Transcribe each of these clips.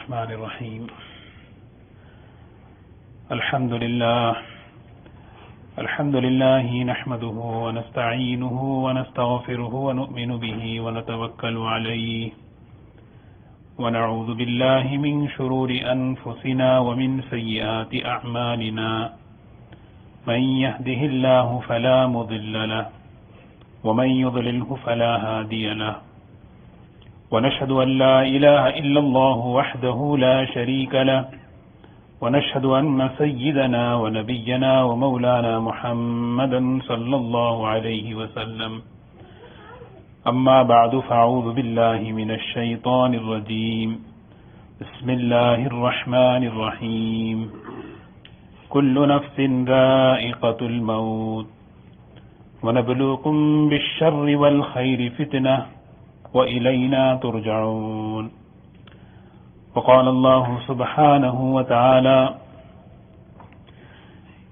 الرحمن الرحيم. الحمد لله نحمده ونستعينه ونستغفره ونؤمن به ونتوكل عليه ونعوذ بالله من شرور أنفسنا ومن سيئات أعمالنا من يهده الله فلا مضل له ومن يضلله فلا هادي له ونشهد أن لا إله إلا الله وحده لا شريك له ونشهد أن سيدنا ونبينا ومولانا محمدا صلى الله عليه وسلم. أما بعد فأعوذ بالله من الشيطان الرجيم. بسم الله الرحمن الرحيم. كل نفس ذائقة الموت ونبلوكم بالشر والخير فتنة وإلينا ترجعون. وقال الله سبحانه وتعالى: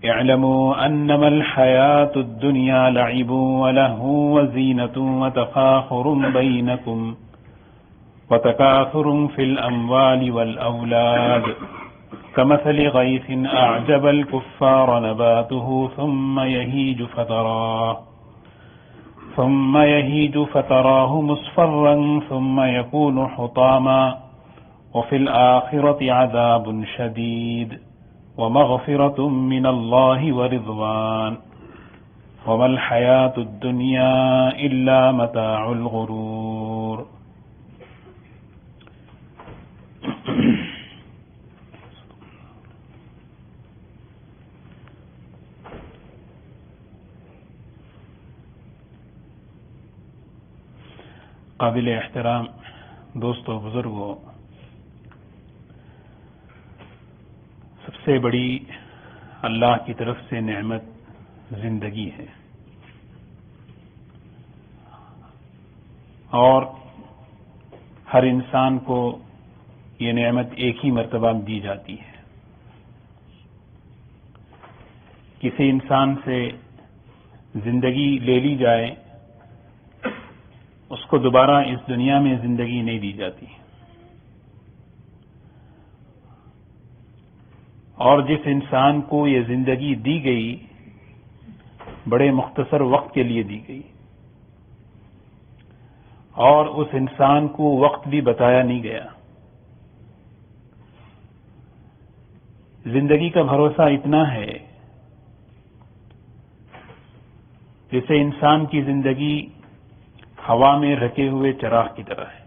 اعلموا أنما الحياة الدنيا لعب ولهو وزينة وتكاثر في الأموال والأولاد كمثل غيث أعجب الكفار نباته ثم يهيج فتراه مصفرا ثم يكون حطاما وفي الآخرة عذاب شديد ومغفرة من الله ورضوان وما الحياة الدنيا إلا متاع الغرور. قابل احترام دوستو، بزرگوں، سب سے بڑی اللہ کی طرف سے نعمت زندگی ہے، اور ہر انسان کو یہ نعمت ایک ہی مرتبہ دی جاتی ہے. کسی انسان سے زندگی لے لی جائے، اس کو دوبارہ اس دنیا میں زندگی نہیں دی جاتی، اور جس انسان کو یہ زندگی دی گئی بڑے مختصر وقت کے لیے دی گئی، اور اس انسان کو وقت بھی بتایا نہیں گیا. زندگی کا بھروسہ اتنا ہے جیسے انسان کی زندگی ہوا میں رکھے ہوئے چراغ کی طرح ہے.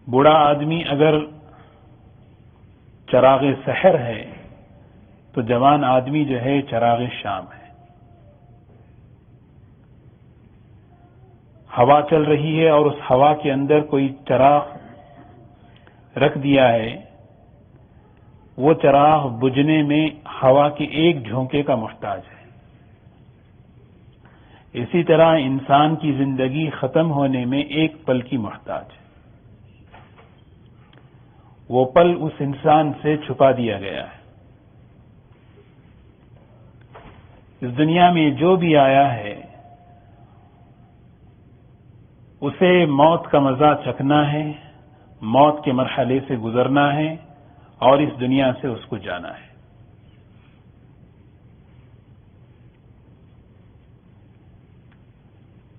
بوڑھا آدمی اگر چراغ سحر ہے تو جوان آدمی جو ہے چراغ شام ہے. ہوا چل رہی ہے اور اس ہوا کے اندر کوئی چراغ رکھ دیا ہے، وہ چراغ بجھنے میں ہوا کے ایک جھونکے کا محتاج ہے. اسی طرح انسان کی زندگی ختم ہونے میں ایک پل کی محتاج ہے. وہ پل اس انسان سے چھپا دیا گیا ہے. اس دنیا میں جو بھی آیا ہے اسے موت کا مزہ چکھنا ہے، موت کے مرحلے سے گزرنا ہے، اور اس دنیا سے اس کو جانا ہے.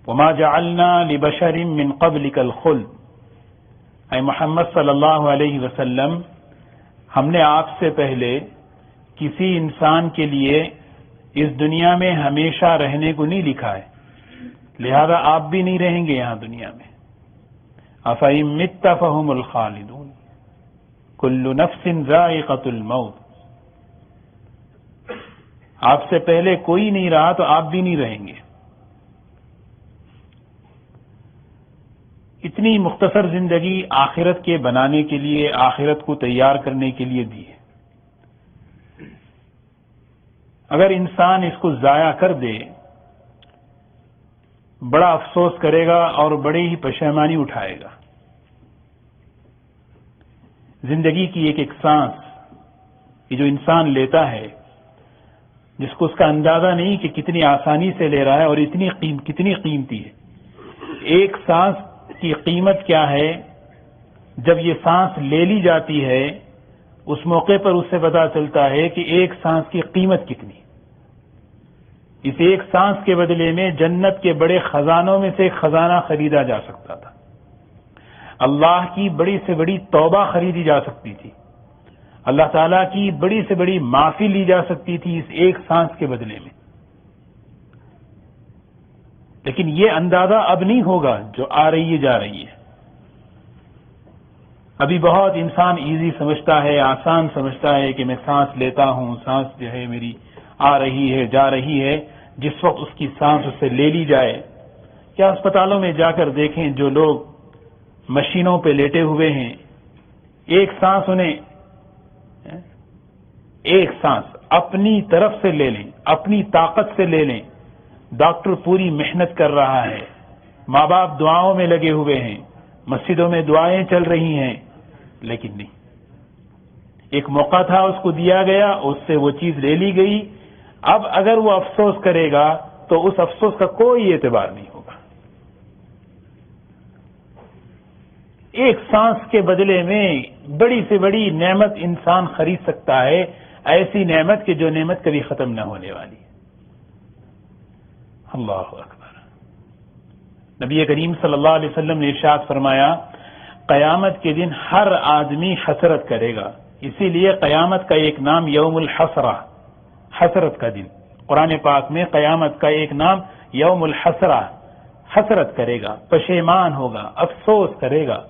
وما جعلنا لبشر من قبلك الخلد. اے محمد صلی اللہ علیہ وسلم، ہم نے آپ سے پہلے کسی انسان کے لیے اس دنیا میں ہمیشہ رہنے کو نہیں لکھا ہے، لہذا آپ بھی نہیں رہیں گے یہاں دنیا میں. افإن مت فهم الخالدون کل نفس ذائقۃ الموت. آپ سے پہلے کوئی نہیں رہا تو آپ بھی نہیں رہیں گے. اتنی مختصر زندگی آخرت کے بنانے کے لیے، آخرت کو تیار کرنے کے لیے دی ہے. اگر انسان اس کو ضائع کر دے بڑا افسوس کرے گا اور بڑی ہی پشیمانی اٹھائے گا. زندگی کی ایک ایک سانس یہ جو انسان لیتا ہے، جس کو اس کا اندازہ نہیں کہ کتنی آسانی سے لے رہا ہے اور کتنی قیمتی ہے. ایک سانس کی قیمت کیا ہے، جب یہ سانس لے لی جاتی ہے اس موقع پر اس سے پتا چلتا ہے کہ ایک سانس کی قیمت کتنی. اس ایک سانس کے بدلے میں جنت کے بڑے خزانوں میں سے ایک خزانہ خریدا جا سکتا تھا. اللہ کی بڑی سے بڑی توبہ خریدی جا سکتی تھی. اللہ تعالیٰ کی بڑی سے بڑی معافی لی جا سکتی تھی اس ایک سانس کے بدلے میں. لیکن یہ اندازہ اب نہیں ہوگا جو آ رہی ہے جا رہی ہے. ابھی بہت انسان ایزی سمجھتا ہے، آسان سمجھتا ہے کہ میں سانس لیتا ہوں، سانس جو ہے میری آ رہی ہے جا رہی ہے. جس وقت اس کی سانس اس سے لے لی جائے، کیا اسپتالوں میں جا کر دیکھیں جو لوگ مشینوں پہ لیٹے ہوئے ہیں، ایک سانس انہیں ایک سانس اپنی طرف سے لے لیں، اپنی طاقت سے لے لیں. ڈاکٹر پوری محنت کر رہا ہے، ماں باپ دعاؤں میں لگے ہوئے ہیں، مسجدوں میں دعائیں چل رہی ہیں، لیکن نہیں. ایک موقع تھا، اس کو دیا گیا، اس سے وہ چیز لے لی گئی. اب اگر وہ افسوس کرے گا تو اس افسوس کا کوئی اعتبار نہیں ہوگا. ایک سانس کے بدلے میں بڑی سے بڑی نعمت انسان خرید سکتا ہے، ایسی نعمت کہ جو نعمت کبھی ختم نہ ہونے والی. اللہ اکبر. نبی کریم صلی اللہ علیہ وسلم نے ارشاد فرمایا، قیامت کے دن ہر آدمی حسرت کرے گا. اسی لیے قیامت کا ایک نام یوم الحسرہ، حسرت کا دن. قرآن پاک میں قیامت کا ایک نام یوم الحسرہ، حسرت کرے گا، پشیمان ہوگا، افسوس کرے گا.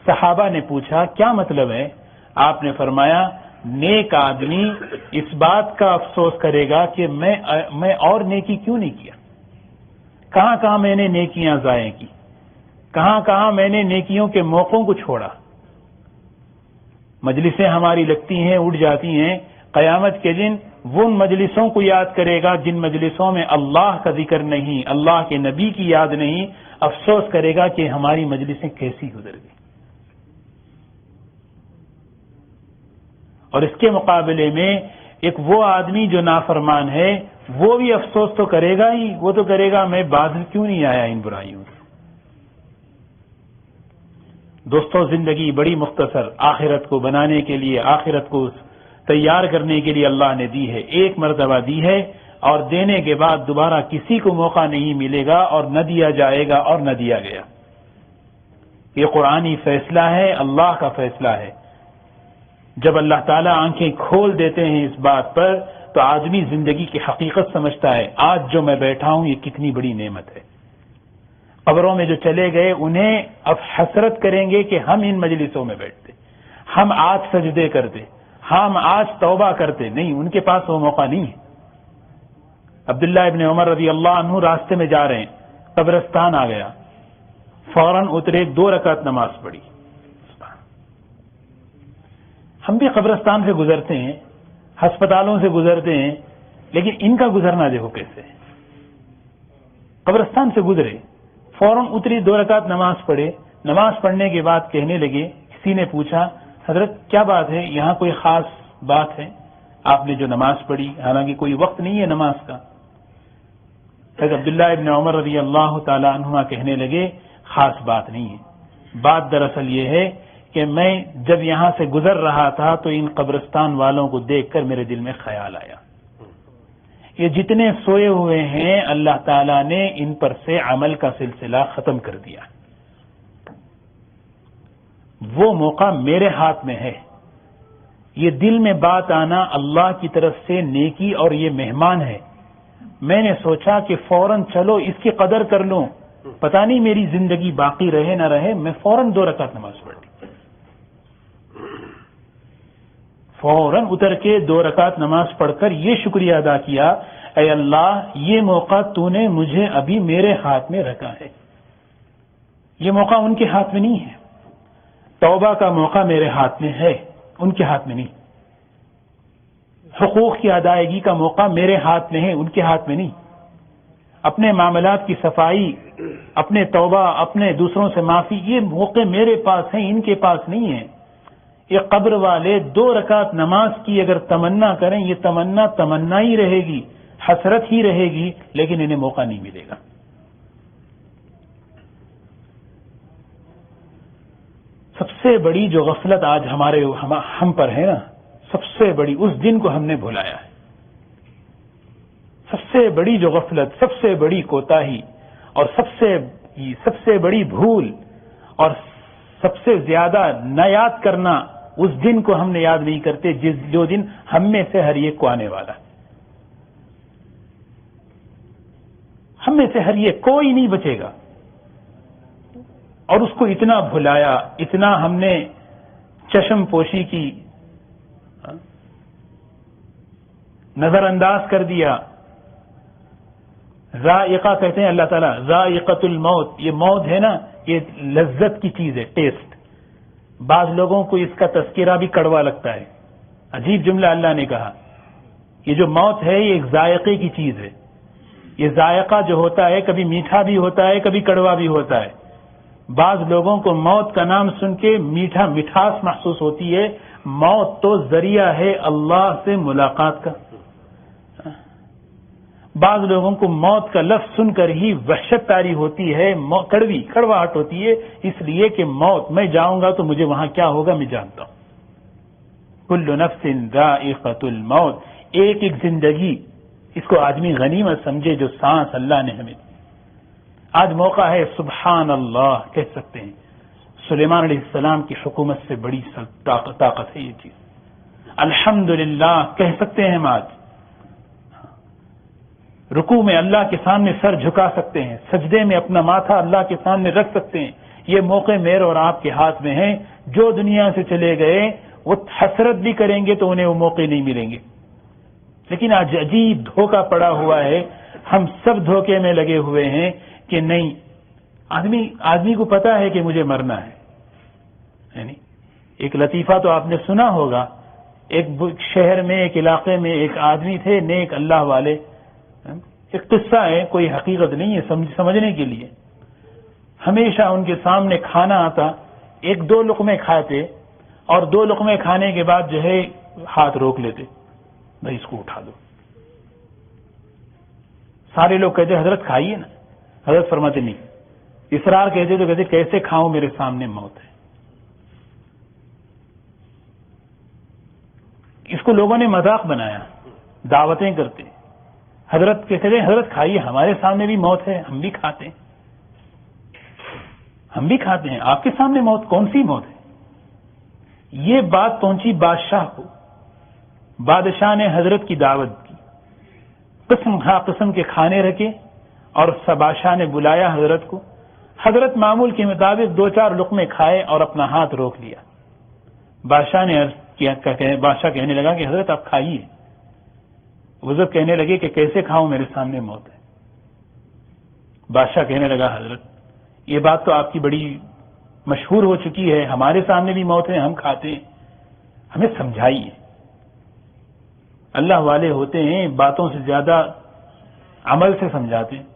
صحابہ نے پوچھا کیا مطلب ہے؟ آپ نے فرمایا نیک آدمی اس بات کا افسوس کرے گا کہ میں اور نیکی کیوں نہیں کیا، کہاں کہاں میں نے نیکیاں ضائع کی، کہاں کہاں میں نے نیکیوں کے موقعوں کو چھوڑا. مجلسیں ہماری لگتی ہیں، اٹھ جاتی ہیں. قیامت کے دن وہ ان مجلسوں کو یاد کرے گا جن مجلسوں میں اللہ کا ذکر نہیں، اللہ کے نبی کی یاد نہیں. افسوس کرے گا کہ ہماری مجلسیں کیسی گزر گئی. اور اس کے مقابلے میں ایک وہ آدمی جو نافرمان ہے وہ بھی افسوس تو کرے گا ہی. وہ تو کرے گا میں باز کیوں نہیں آیا ان برائیوں سے. دوستو، زندگی بڑی مختصر، آخرت کو بنانے کے لیے، آخرت کو تیار کرنے کے لیے اللہ نے دی ہے. ایک مرتبہ دی ہے اور دینے کے بعد دوبارہ کسی کو موقع نہیں ملے گا اور نہ دیا جائے گا اور نہ دیا گیا. یہ قرآنی فیصلہ ہے، اللہ کا فیصلہ ہے. جب اللہ تعالیٰ آنکھیں کھول دیتے ہیں اس بات پر تو آدمی زندگی کی حقیقت سمجھتا ہے. آج جو میں بیٹھا ہوں یہ کتنی بڑی نعمت ہے. قبروں میں جو چلے گئے انہیں اب حسرت کریں گے کہ ہم ان مجلسوں میں بیٹھتے، ہم آج سجدے کرتے، ہم آج توبہ کرتے. نہیں، ان کے پاس وہ موقع نہیں ہے. عبداللہ ابن عمر رضی اللہ عنہ راستے میں جا رہے ہیں، قبرستان آ گیا، فوراً اترے، 2 رکعت نماز پڑھی. ہم بھی قبرستان سے گزرتے ہیں، ہسپتالوں سے گزرتے ہیں، لیکن ان کا گزرنا دیکھو کیسے. قبرستان سے گزرے، فوراً اتری، 2 رکعت نماز پڑھے. نماز پڑھنے کے بعد کہنے لگے، کسی نے پوچھا حضرت کیا بات ہے، یہاں کوئی خاص بات ہے آپ نے جو نماز پڑھی، حالانکہ کوئی وقت نہیں ہے نماز کا. حضرت عبداللہ ابن عمر رضی اللہ تعالی عنہما کہنے لگے خاص بات نہیں ہے. بات دراصل یہ ہے کہ میں جب یہاں سے گزر رہا تھا تو ان قبرستان والوں کو دیکھ کر میرے دل میں خیال آیا، یہ جتنے سوئے ہوئے ہیں اللہ تعالیٰ نے ان پر سے عمل کا سلسلہ ختم کر دیا. وہ موقع میرے ہاتھ میں ہے. یہ دل میں بات آنا اللہ کی طرف سے نیکی اور یہ مہمان ہے. میں نے سوچا کہ فوراً چلو اس کی قدر کر لوں، پتہ نہیں میری زندگی باقی رہے نہ رہے. میں فوراً 2 رکعت نماز پڑھ لی، فوراً اتر کے 2 رکعت نماز پڑھ کر یہ شکریہ ادا کیا، اے اللہ یہ موقع تو نے مجھے ابھی میرے ہاتھ میں رکھا ہے. یہ موقع ان کے ہاتھ میں نہیں ہے. توبہ کا موقع میرے ہاتھ میں ہے، ان کے ہاتھ میں نہیں. حقوق کی ادائیگی کا موقع میرے ہاتھ میں ہے، ان کے ہاتھ میں نہیں. اپنے معاملات کی صفائی، اپنے توبہ، اپنے دوسروں سے معافی، یہ موقع میرے پاس ہیں، ان کے پاس نہیں ہے. یہ قبر والے 2 رکعت نماز کی اگر تمنا کریں، یہ تمنا ہی رہے گی، حسرت ہی رہے گی، لیکن انہیں موقع نہیں ملے گا. سے بڑی جو غفلت آج ہم پر ہے نا، سب سے بڑی، اس دن کو ہم نے بھلایا ہے. سب سے بڑی جو غفلت، سب سے بڑی کوتاہی اور سب سے بڑی بھول اور سب سے زیادہ نہ یاد کرنا، اس دن کو ہم نے یاد نہیں کرتے جو دن ہم میں سے ہر ایک کو آنے والا ہے. ہم میں سے ہر ایک کوئی نہیں بچے گا. اور اس کو اتنا بھلایا، اتنا ہم نے چشم پوشی کی، نظر انداز کر دیا. ذائقہ کہتے ہیں اللہ تعالیٰ، ذائقۃ الموت. یہ موت ہے نا، یہ لذت کی چیز ہے، ٹیسٹ. بعض لوگوں کو اس کا تذکرہ بھی کڑوا لگتا ہے. عجیب جملہ اللہ نے کہا. یہ جو موت ہے یہ ایک ذائقے کی چیز ہے. یہ ذائقہ جو ہوتا ہے کبھی میٹھا بھی ہوتا ہے، کبھی کڑوا بھی ہوتا ہے. بعض لوگوں کو موت کا نام سن کے مٹھاس محسوس ہوتی ہے. موت تو ذریعہ ہے اللہ سے ملاقات کا. بعض لوگوں کو موت کا لفظ سن کر ہی وحشت طاری ہوتی ہے، کڑواہٹ ہوتی ہے، اس لیے کہ موت، میں جاؤں گا تو مجھے وہاں کیا ہوگا میں جانتا ہوں. کل نفس ذائقۃ الموت. ایک ایک زندگی، اس کو آدمی غنیمت سمجھے جو سانس اللہ نے ہمیں دی. آج موقع ہے سبحان اللہ کہہ سکتے ہیں. سلیمان علیہ السلام کی حکومت سے بڑی طاقت ہے یہ چیز. الحمدللہ کہہ سکتے ہیں ہم. آج رکوع میں اللہ کے سامنے سر جھکا سکتے ہیں، سجدے میں اپنا ماتھا اللہ کے سامنے رکھ سکتے ہیں. یہ موقع میرے اور آپ کے ہاتھ میں ہیں. جو دنیا سے چلے گئے وہ حسرت بھی کریں گے تو انہیں وہ موقع نہیں ملیں گے. لیکن آج عجیب دھوکہ پڑا ہوا ہے. ہم سب دھوکے میں لگے ہوئے ہیں کہ نہیں، آدمی کو پتا ہے کہ مجھے مرنا ہے. یعنی ایک لطیفہ تو آپ نے سنا ہوگا. ایک شہر میں، ایک علاقے میں ایک آدمی تھے نیک اللہ والے. ایک قصہ ہے، کوئی حقیقت نہیں ہے، سمجھنے کے لیے. ہمیشہ ان کے سامنے کھانا آتا، ایک دو لقمے کھاتے اور دو لقمے کھانے کے بعد جو ہے ہاتھ روک لیتے، بھائی اس کو اٹھا دو. سارے لوگ کہتے حضرت کھائیے نا. حضرت فرماتے نہیں. اصرار کہتے تو کہتے کیسے کھاؤں، میرے سامنے موت ہے. اس کو لوگوں نے مذاق بنایا، دعوتیں کرتے. حضرت کہتے تھے حضرت کھائیے، ہمارے سامنے بھی موت ہے، ہم بھی کھاتے ہیں. آپ کے سامنے موت، کون سی موت ہے؟ یہ بات پہنچی بادشاہ کو. بادشاہ نے حضرت کی دعوت کی، قسم ہا قسم کے کھانے رکھے اور بادشاہ نے بلایا حضرت کو. حضرت معمول کے مطابق دو چار لقمے کھائے اور اپنا ہاتھ روک لیا. بادشاہ نے عرض کیا، بادشاہ کہنے لگا کہ حضرت آپ کھائیے. بزرگ کہنے لگے کہ کیسے کھاؤں، میرے سامنے موت ہے. بادشاہ کہنے لگا حضرت یہ بات تو آپ کی بڑی مشہور ہو چکی ہے، ہمارے سامنے بھی موت ہے، ہم کھاتے ہیں، ہمیں سمجھائیے. اللہ والے ہوتے ہیں باتوں سے زیادہ عمل سے سمجھاتے ہیں.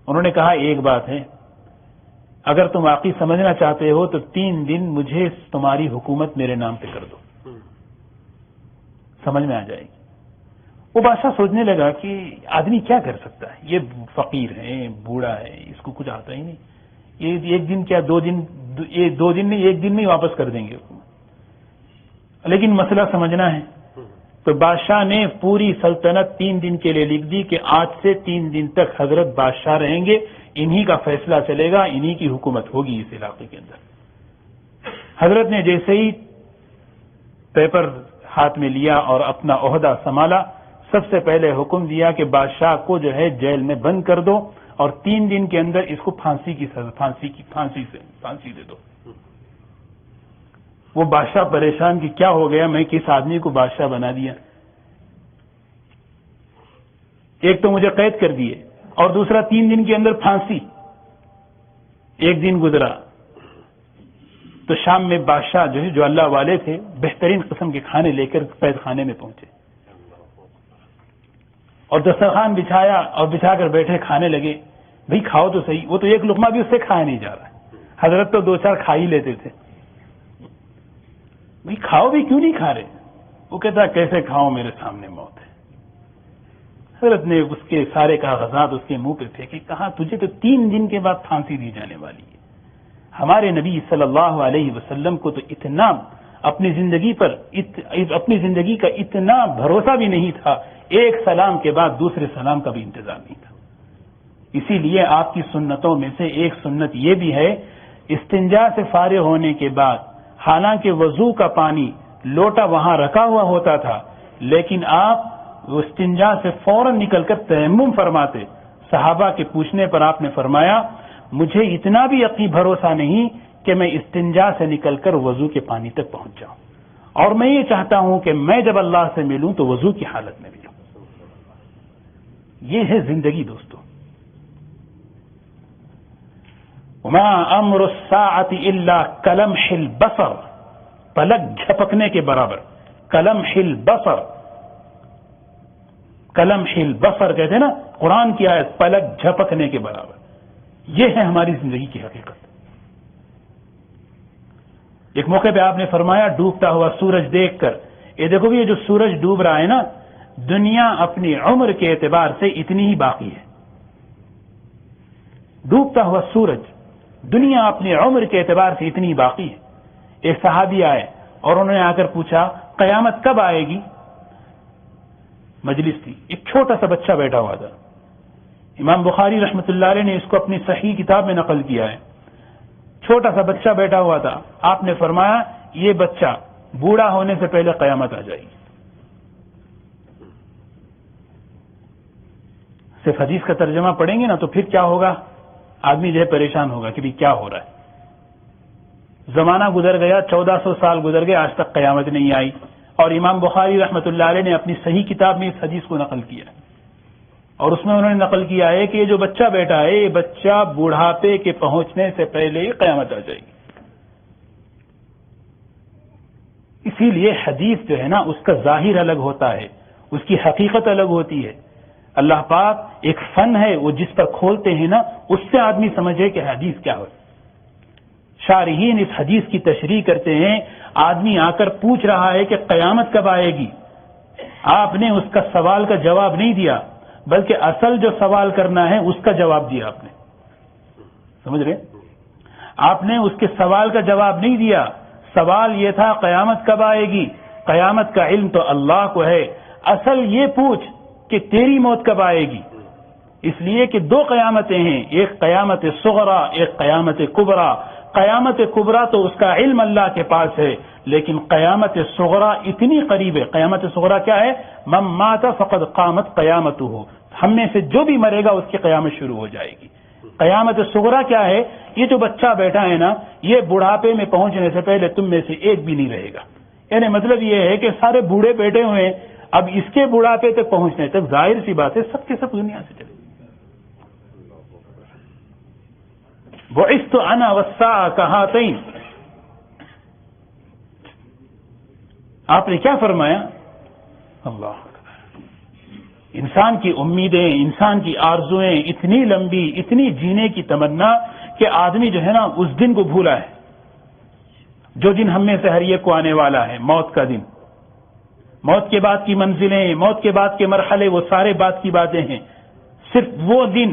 انہوں نے کہا ایک بات ہے، اگر تم واقعی سمجھنا چاہتے ہو تو 3 دن مجھے تمہاری حکومت میرے نام پہ کر دو، سمجھ میں آ جائے گی. وہ بادشاہ سوچنے لگا کہ آدمی کیا کر سکتا ہے، یہ فقیر ہے، بوڑھا ہے، اس کو کچھ آتا ہی نہیں. یہ ایک دن کیا، 2 دن، یہ 2 دن نہیں، 1 دن نہیں واپس کر دیں گے. لیکن مسئلہ سمجھنا ہے. تو بادشاہ نے پوری سلطنت 3 دن کے لیے لکھ دی کہ آج سے 3 دن تک حضرت بادشاہ رہیں گے، انہی کا فیصلہ چلے گا، انہی کی حکومت ہوگی اس علاقے کے اندر. حضرت نے جیسے ہی پیپر ہاتھ میں لیا اور اپنا عہدہ سنبھالا، سب سے پہلے حکم دیا کہ بادشاہ کو جو ہے جیل میں بند کر دو اور 3 دن کے اندر اس کو پھانسی دے دو. وہ بادشاہ پریشان کہ کیا ہو گیا، میں کس آدمی کو بادشاہ بنا دیا. ایک تو مجھے قید کر دیے اور دوسرا 3 دن کے اندر پھانسی. 1 دن گزرا تو شام میں بادشاہ جو اللہ والے تھے بہترین قسم کے کھانے لے کر قید خانے میں پہنچے اور دسترخوان بچھایا اور بچھا کر بیٹھے کھانے لگے. بھئی کھاؤ تو صحیح. وہ تو ایک لقمہ بھی اس سے کھایا نہیں جا رہا. حضرت تو 2-4 کھا ہی لیتے تھے. بھئی کھاؤ بھی کیوں نہیں کھا رہے؟ وہ کہتا کیسے کھاؤں، میرے سامنے موت ہے. حضرت نے اس کے سارے کاغذات اس کے منہ پہ پھینکے، کہا تجھے تو 3 دن کے بعد پھانسی دی جانے والی ہے. ہمارے نبی صلی اللہ علیہ وسلم کو تو اتنا اپنی زندگی کا اتنا بھروسہ بھی نہیں تھا، ایک سلام کے بعد دوسرے سلام کا بھی انتظام نہیں تھا۔ اسی لیے آپ کی سنتوں میں سے ایک سنت یہ بھی ہے، استنجا سے فارغ ہونے کے بعد حالانکہ وضو کا پانی لوٹا وہاں رکھا ہوا ہوتا تھا، لیکن آپ استنجا سے فوراً نکل کر تیمم فرماتے۔ صحابہ کے پوچھنے پر آپ نے فرمایا مجھے اتنا بھی یقین بھروسہ نہیں کہ میں استنجا سے نکل کر وضو کے پانی تک پہنچ جاؤں، اور میں یہ چاہتا ہوں کہ میں جب اللہ سے ملوں تو وضو کی حالت میں ملوں۔ یہ ہے زندگی دوستو۔ وما امر الساعۃ الا کلمح البصر، پلک جھپکنے کے برابر، کلمح البصر، کلمح البصر کہتے ہیں نا قرآن کی آیت، پلک جھپکنے کے برابر۔ یہ ہے ہماری زندگی کی حقیقت۔ ایک موقع پہ آپ نے فرمایا ڈوبتا ہوا سورج دیکھ کر، یہ دیکھو بھی یہ جو سورج ڈوب رہا ہے نا، دنیا اپنی عمر کے اعتبار سے اتنی ہی باقی ہے۔ ڈوبتا ہوا سورج دنیا اپنی عمر کے اعتبار سے اتنی ہی باقی ہے۔ ایک صحابی آئے اور انہوں نے آ کر پوچھا قیامت کب آئے گی؟ مجلس تھی، ایک چھوٹا سا بچہ بیٹھا ہوا تھا۔ امام بخاری رحمۃ اللہ علیہ نے اس کو اپنی صحیح کتاب میں نقل کیا ہے۔ چھوٹا سا بچہ بیٹھا ہوا تھا، آپ نے فرمایا یہ بچہ بوڑھا ہونے سے پہلے قیامت آ جائے گی۔ صرف حدیث کا ترجمہ پڑھیں گے نا تو پھر کیا ہوگا، آدمی جو ہے پریشان ہوگا کہ بھی کیا ہو رہا ہے۔ زمانہ گزر گیا، 1400 سال گزر گئے، آج تک قیامت نہیں آئی، اور امام بخاری رحمۃ اللہ علیہ نے اپنی صحیح کتاب میں اس حدیث کو نقل کیا ہے، اور اس میں انہوں نے نقل کیا ہے کہ یہ جو بچہ بیٹھا ہے یہ بچہ بوڑھاپے کے پہنچنے سے پہلے ہی قیامت آ جائے گی۔ اسی لیے حدیث جو ہے نا اس کا ظاہر الگ ہوتا ہے، اس کی حقیقت الگ ہوتی ہے۔ اللہ پاک ایک فن ہے وہ جس پر کھولتے ہیں نا اس سے آدمی سمجھے کہ حدیث کیا ہو۔ شارحین اس حدیث کی تشریح کرتے ہیں، آدمی آ کر پوچھ رہا ہے کہ قیامت کب آئے گی، آپ نے اس کا سوال کا جواب نہیں دیا، بلکہ اصل جو سوال کرنا ہے اس کا جواب دیا آپ نے۔ سمجھ رہے؟ آپ نے اس کے سوال کا جواب نہیں دیا، سوال یہ تھا قیامت کب آئے گی، قیامت کا علم تو اللہ کو ہے، اصل یہ پوچھ کہ تیری موت کب آئے گی۔ اس لیے کہ دو قیامتیں ہیں، ایک قیامت صغرا، ایک قیامت کبرا۔ قیامت کبرا تو اس کا علم اللہ کے پاس ہے، لیکن قیامت صغرا اتنی قریب ہے۔ قیامت صغرا کیا ہے؟ من مات فقد قامت قیامتہ، ہم میں سے جو بھی مرے گا اس کی قیامت شروع ہو جائے گی۔ قیامت صغرا کیا ہے؟ یہ جو بچہ بیٹھا ہے نا یہ بڑھاپے میں پہنچنے سے پہلے تم میں سے ایک بھی نہیں رہے گا۔ یعنی مطلب یہ ہے کہ سارے بوڑھے بیٹھے ہوئے ہیں، اب اس کے بڑھاپے تک پہنچنے تک ظاہر سی بات ہے سب کے سب دنیا سے چلے۔ بعثت انا والساعة كهاتين، آپ نے کیا فرمایا؟ اللہ، انسان کی امیدیں، انسان کی آرزویں اتنی لمبی، اتنی جینے کی تمنا کہ آدمی جو ہے نا اس دن کو بھولا ہے، جو دن ہم میں سے ہر ایک کو آنے والا ہے، موت کا دن۔ موت کے بعد کی منزلیں، موت کے بعد کے مرحلے، وہ سارے بات کی باتیں ہیں۔ صرف وہ دن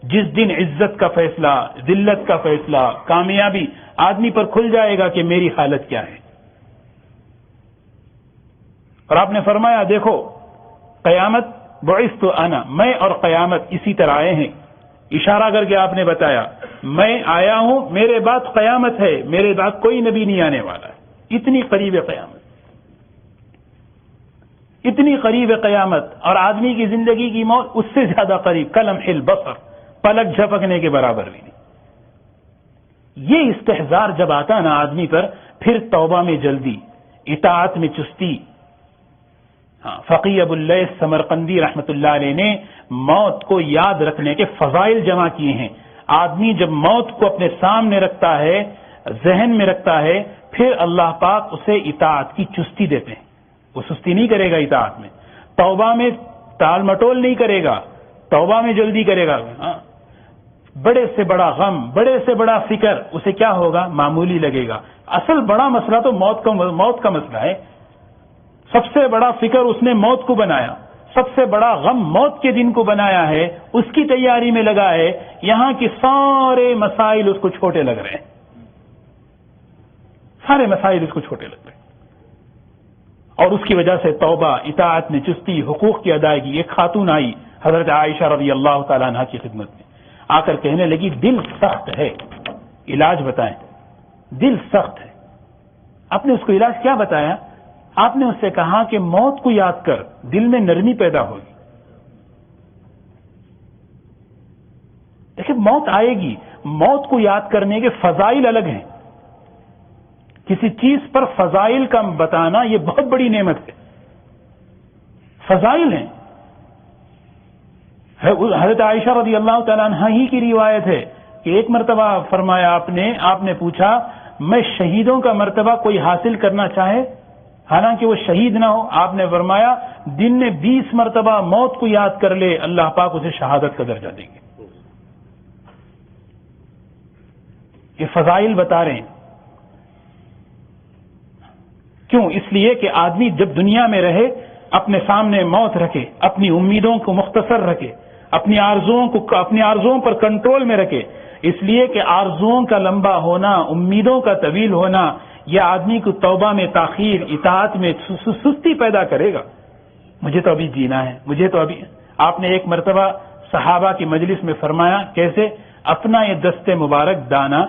جس دن عزت کا فیصلہ، ذلت کا فیصلہ، کامیابی آدمی پر کھل جائے گا کہ میری حالت کیا ہے۔ اور آپ نے فرمایا دیکھو قیامت، بعثت انا، میں اور قیامت اسی طرح آئے ہیں، اشارہ کر کے آپ نے بتایا میں آیا ہوں، میرے بعد قیامت ہے، میرے بعد کوئی نبی نہیں آنے والا ہے۔ اتنی قریب ہے قیامت، اتنی قریب ہے قیامت، اور آدمی کی زندگی کی موت اس سے زیادہ قریب، کلمح البصر، پلک جھپکنے کے برابر بھی نہیں۔ یہ استحضار جب آتا نا آدمی پر، پھر توبہ میں جلدی، اطاعت میں چستی۔ فقی ابو اللیث سمرقندی رحمۃ اللہ علیہ نے موت کو یاد رکھنے کے فضائل جمع کیے ہیں۔ آدمی جب موت کو اپنے سامنے رکھتا ہے، ذہن میں رکھتا ہے، پھر اللہ پاک اسے اطاعت کی چستی دیتے ہیں، وہ سستی نہیں کرے گا اطاعت میں، توبہ میں ٹال مٹول نہیں کرے گا، توبہ میں جلدی کرے گا۔ بڑے سے بڑا غم، بڑے سے بڑا فکر اسے کیا ہوگا؟ معمولی لگے گا۔ اصل بڑا مسئلہ تو موت کا مسئلہ ہے۔ سب سے بڑا فکر اس نے موت کو بنایا، سب سے بڑا غم موت کے دن کو بنایا ہے، اس کی تیاری میں لگا ہے، یہاں کے سارے مسائل اس کو چھوٹے لگ رہے ہیں۔ سارے مسائل اس کو چھوٹے لگ رہے ہیں، اور اس کی وجہ سے توبہ، اطاعت میں چستی، حقوق کی ادائیگی. ایک خاتون آئی حضرت عائشہ رضی اللہ تعالیٰ عنہ کی خدمت میں، آ کر کہنے لگی دل سخت ہے، علاج بتائیں. دل سخت ہے. آپ نے اس کو علاج کیا بتایا؟ آپ نے اس سے کہا کہ موت کو یاد کر، دل میں نرمی پیدا ہوگی. دیکھیں موت آئے گی، موت کو یاد کرنے کے فضائل الگ ہیں. کسی چیز پر فضائل کا بتانا یہ بہت بڑی نعمت ہے. فضائل ہیں. حضرت عائشہ رضی اللہ تعالیٰ عنہ ہی کی روایت ہے کہ ایک مرتبہ فرمایا آپ نے پوچھا میں شہیدوں کا مرتبہ کوئی حاصل کرنا چاہے حالانکہ وہ شہید نہ ہو؟ آپ نے فرمایا دن میں 20 مرتبہ موت کو یاد کر لے، اللہ پاک اسے شہادت کا درجہ دیں گے. یہ فضائل بتا رہے ہیں. کیوں؟ اس لیے کہ آدمی جب دنیا میں رہے اپنے سامنے موت رکھے، اپنی امیدوں کو مختصر رکھے، اپنی آرزوؤں پر کنٹرول میں رکھے. اس لیے کہ آرزوؤں کا لمبا ہونا، امیدوں کا طویل ہونا، یہ آدمی کو توبہ میں تاخیر، اطاعت میں سستی پیدا کرے گا. مجھے تو ابھی جینا ہے، مجھے تو ابھی. آپ نے ایک مرتبہ صحابہ کی مجلس میں فرمایا کیسے؟ اپنا یہ دست مبارک دانا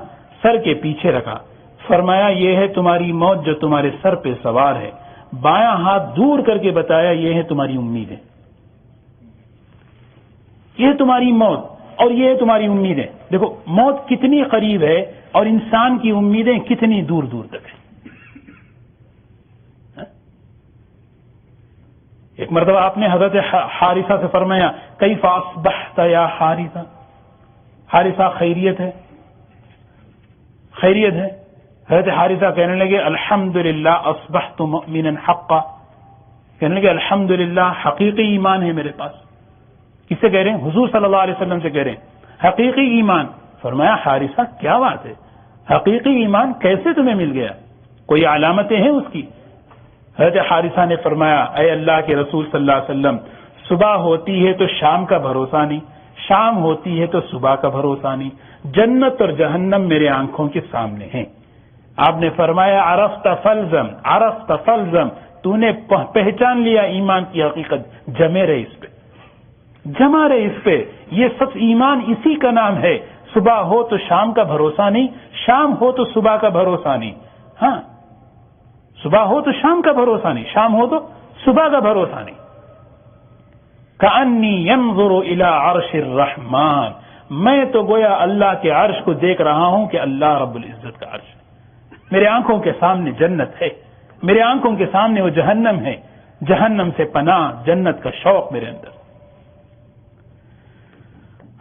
سر کے پیچھے رکھا، فرمایا یہ ہے تمہاری موت جو تمہارے سر پہ سوار ہے. بایاں ہاتھ دور کر کے بتایا یہ ہے تمہاری امیدیں، یہ تمہاری موت اور یہ ہے تمہاری امیدیں. دیکھو موت کتنی قریب ہے اور انسان کی امیدیں کتنی دور دور تک ہیں. ایک مرتبہ آپ نے حضرت حارثہ سے فرمایا کیف اصبحت یا حارثہ؟ حارثہ خیریت ہے؟ خیریت ہے؟ حضرت حارثہ کہنے لگے الحمدللہ اصبحت مؤمنا حقا. کہنے لگے الحمدللہ حقیقی ایمان ہے میرے پاس. کس سے کہہ رہے ہیں؟ حضور صلی اللہ علیہ وسلم سے کہہ رہے ہیں حقیقی ایمان. فرمایا حارثہ کیا بات ہے، حقیقی ایمان کیسے تمہیں مل گیا؟ کوئی علامتیں ہیں اس کی؟ حضرت حارثہ نے فرمایا اے اللہ کے رسول صلی اللہ علیہ وسلم، صبح ہوتی ہے تو شام کا بھروسہ نہیں، شام ہوتی ہے تو صبح کا بھروسہ نہیں. جنت اور جہنم میرے آنکھوں کے سامنے ہیں. آپ نے فرمایا عرفت فلزم، عرفت فلزم، تو نے پہچان لیا ایمان کی حقیقت، جمے رہے اس پہ، جمع رہے اس پہ. یہ سب ایمان اسی کا نام ہے. صبح ہو تو شام کا بھروسہ نہیں، شام ہو تو صبح کا بھروسہ نہیں. ہاں صبح ہو تو شام کا بھروسہ نہیں، شام ہو تو صبح کا بھروسہ نہیں. کأنی ینظر الی عرش الرحمن، میں تو گویا اللہ کے عرش کو دیکھ رہا ہوں کہ اللہ رب العزت کا عرش ہے. میرے آنکھوں کے سامنے جنت ہے، میرے آنکھوں کے سامنے وہ جہنم ہے. جہنم سے پناہ، جنت کا شوق میرے اندر.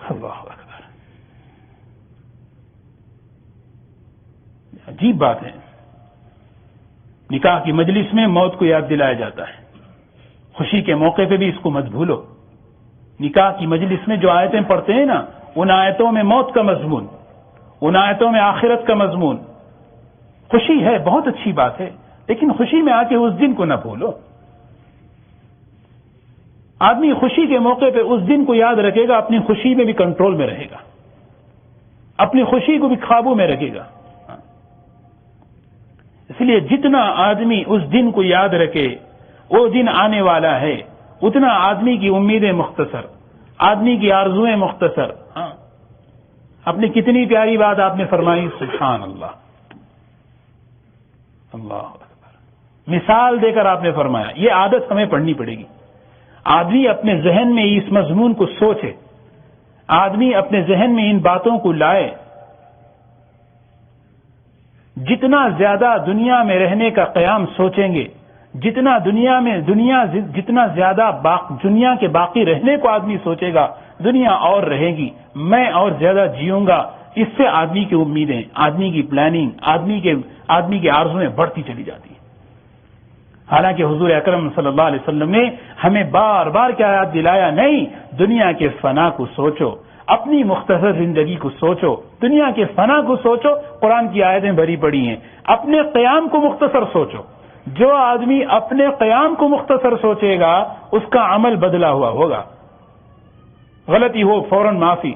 اللہ اکبر. عجیب بات ہے. نکاح کی مجلس میں موت کو یاد دلایا جاتا ہے. خوشی کے موقع پہ بھی اس کو مت بھولو. نکاح کی مجلس میں جو آیتیں پڑھتے ہیں نا، ان آیتوں میں موت کا مضمون، ان آیتوں میں آخرت کا مضمون. خوشی ہے، بہت اچھی بات ہے، لیکن خوشی میں آ کے اس دن کو نہ بھولو. آدمی خوشی کے موقع پہ اس دن کو یاد رکھے گا، اپنی خوشی میں بھی کنٹرول میں رہے گا، اپنی خوشی کو بھی قابو میں رکھے گا. اس لیے جتنا آدمی اس دن کو یاد رکھے، وہ دن آنے والا ہے، اتنا آدمی کی امیدیں مختصر، آدمی کی آرزویں مختصر. ہاں اپنی کتنی پیاری بات آپ نے فرمائی، سبحان اللہ، اللہ اکبر. مثال دے کر آپ نے فرمایا. یہ عادت ہمیں پڑھنی پڑے گی. آدمی اپنے ذہن میں اس مضمون کو سوچے، آدمی اپنے ذہن میں ان باتوں کو لائے. جتنا زیادہ دنیا میں رہنے کا قیام سوچیں گے، جتنا جتنا زیادہ دنیا کے باقی رہنے کو آدمی سوچے گا، دنیا اور رہے گی، میں اور زیادہ جیوں گا. اس سے آدمی کی امیدیں، آدمی کی پلاننگ، آدمی کی آرزویں بڑھتی چلی جاتی ہیں. حالانکہ حضور اکرم صلی اللہ علیہ وسلم نے ہمیں بار بار کیا یاد دلایا، نہیں دنیا کے فنا کو سوچو، اپنی مختصر زندگی کو سوچو، دنیا کے فنا کو سوچو. قرآن کی آیتیں بھری پڑی ہیں. اپنے قیام کو مختصر سوچو. جو آدمی اپنے قیام کو مختصر سوچے گا اس کا عمل بدلا ہوا ہوگا. غلطی ہو فوراً معافی،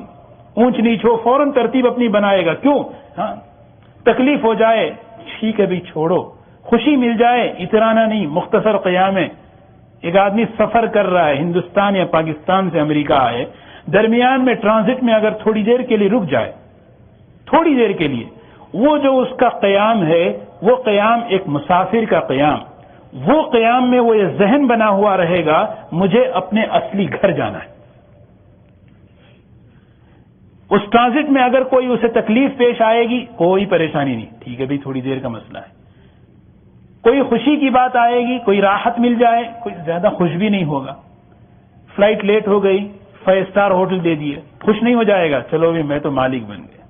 اونچ نیچ ہو فوراً ترتیب اپنی بنائے گا. کیوں؟ ہاں تکلیف ہو جائے ٹھیک ہے بھی چھوڑو، خوشی مل جائے، اترانا نہیں، مختصر قیام ہے۔ ایک آدمی سفر کر رہا ہے، ہندوستان یا پاکستان سے امریکہ آئے، درمیان میں ٹرانزٹ میں اگر تھوڑی دیر کے لیے رک جائے، تھوڑی دیر کے لیے، وہ جو اس کا قیام ہے وہ قیام ایک مسافر کا قیام، وہ قیام میں وہ یہ ذہن بنا ہوا رہے گا مجھے اپنے اصلی گھر جانا ہے۔ اس ٹرانزٹ میں اگر کوئی اسے تکلیف پیش آئے گی کوئی پریشانی نہیں، ٹھیک ہے بھی تھوڑی دیر کا مسئلہ ہے۔ کوئی خوشی کی بات آئے گی، کوئی راحت مل جائے، کوئی زیادہ خوش بھی نہیں ہوگا۔ فلائٹ لیٹ ہو گئی، 5 اسٹار ہوٹل دے دیے، خوش نہیں ہو جائے گا، چلو بھی میں تو مالک بن گیا۔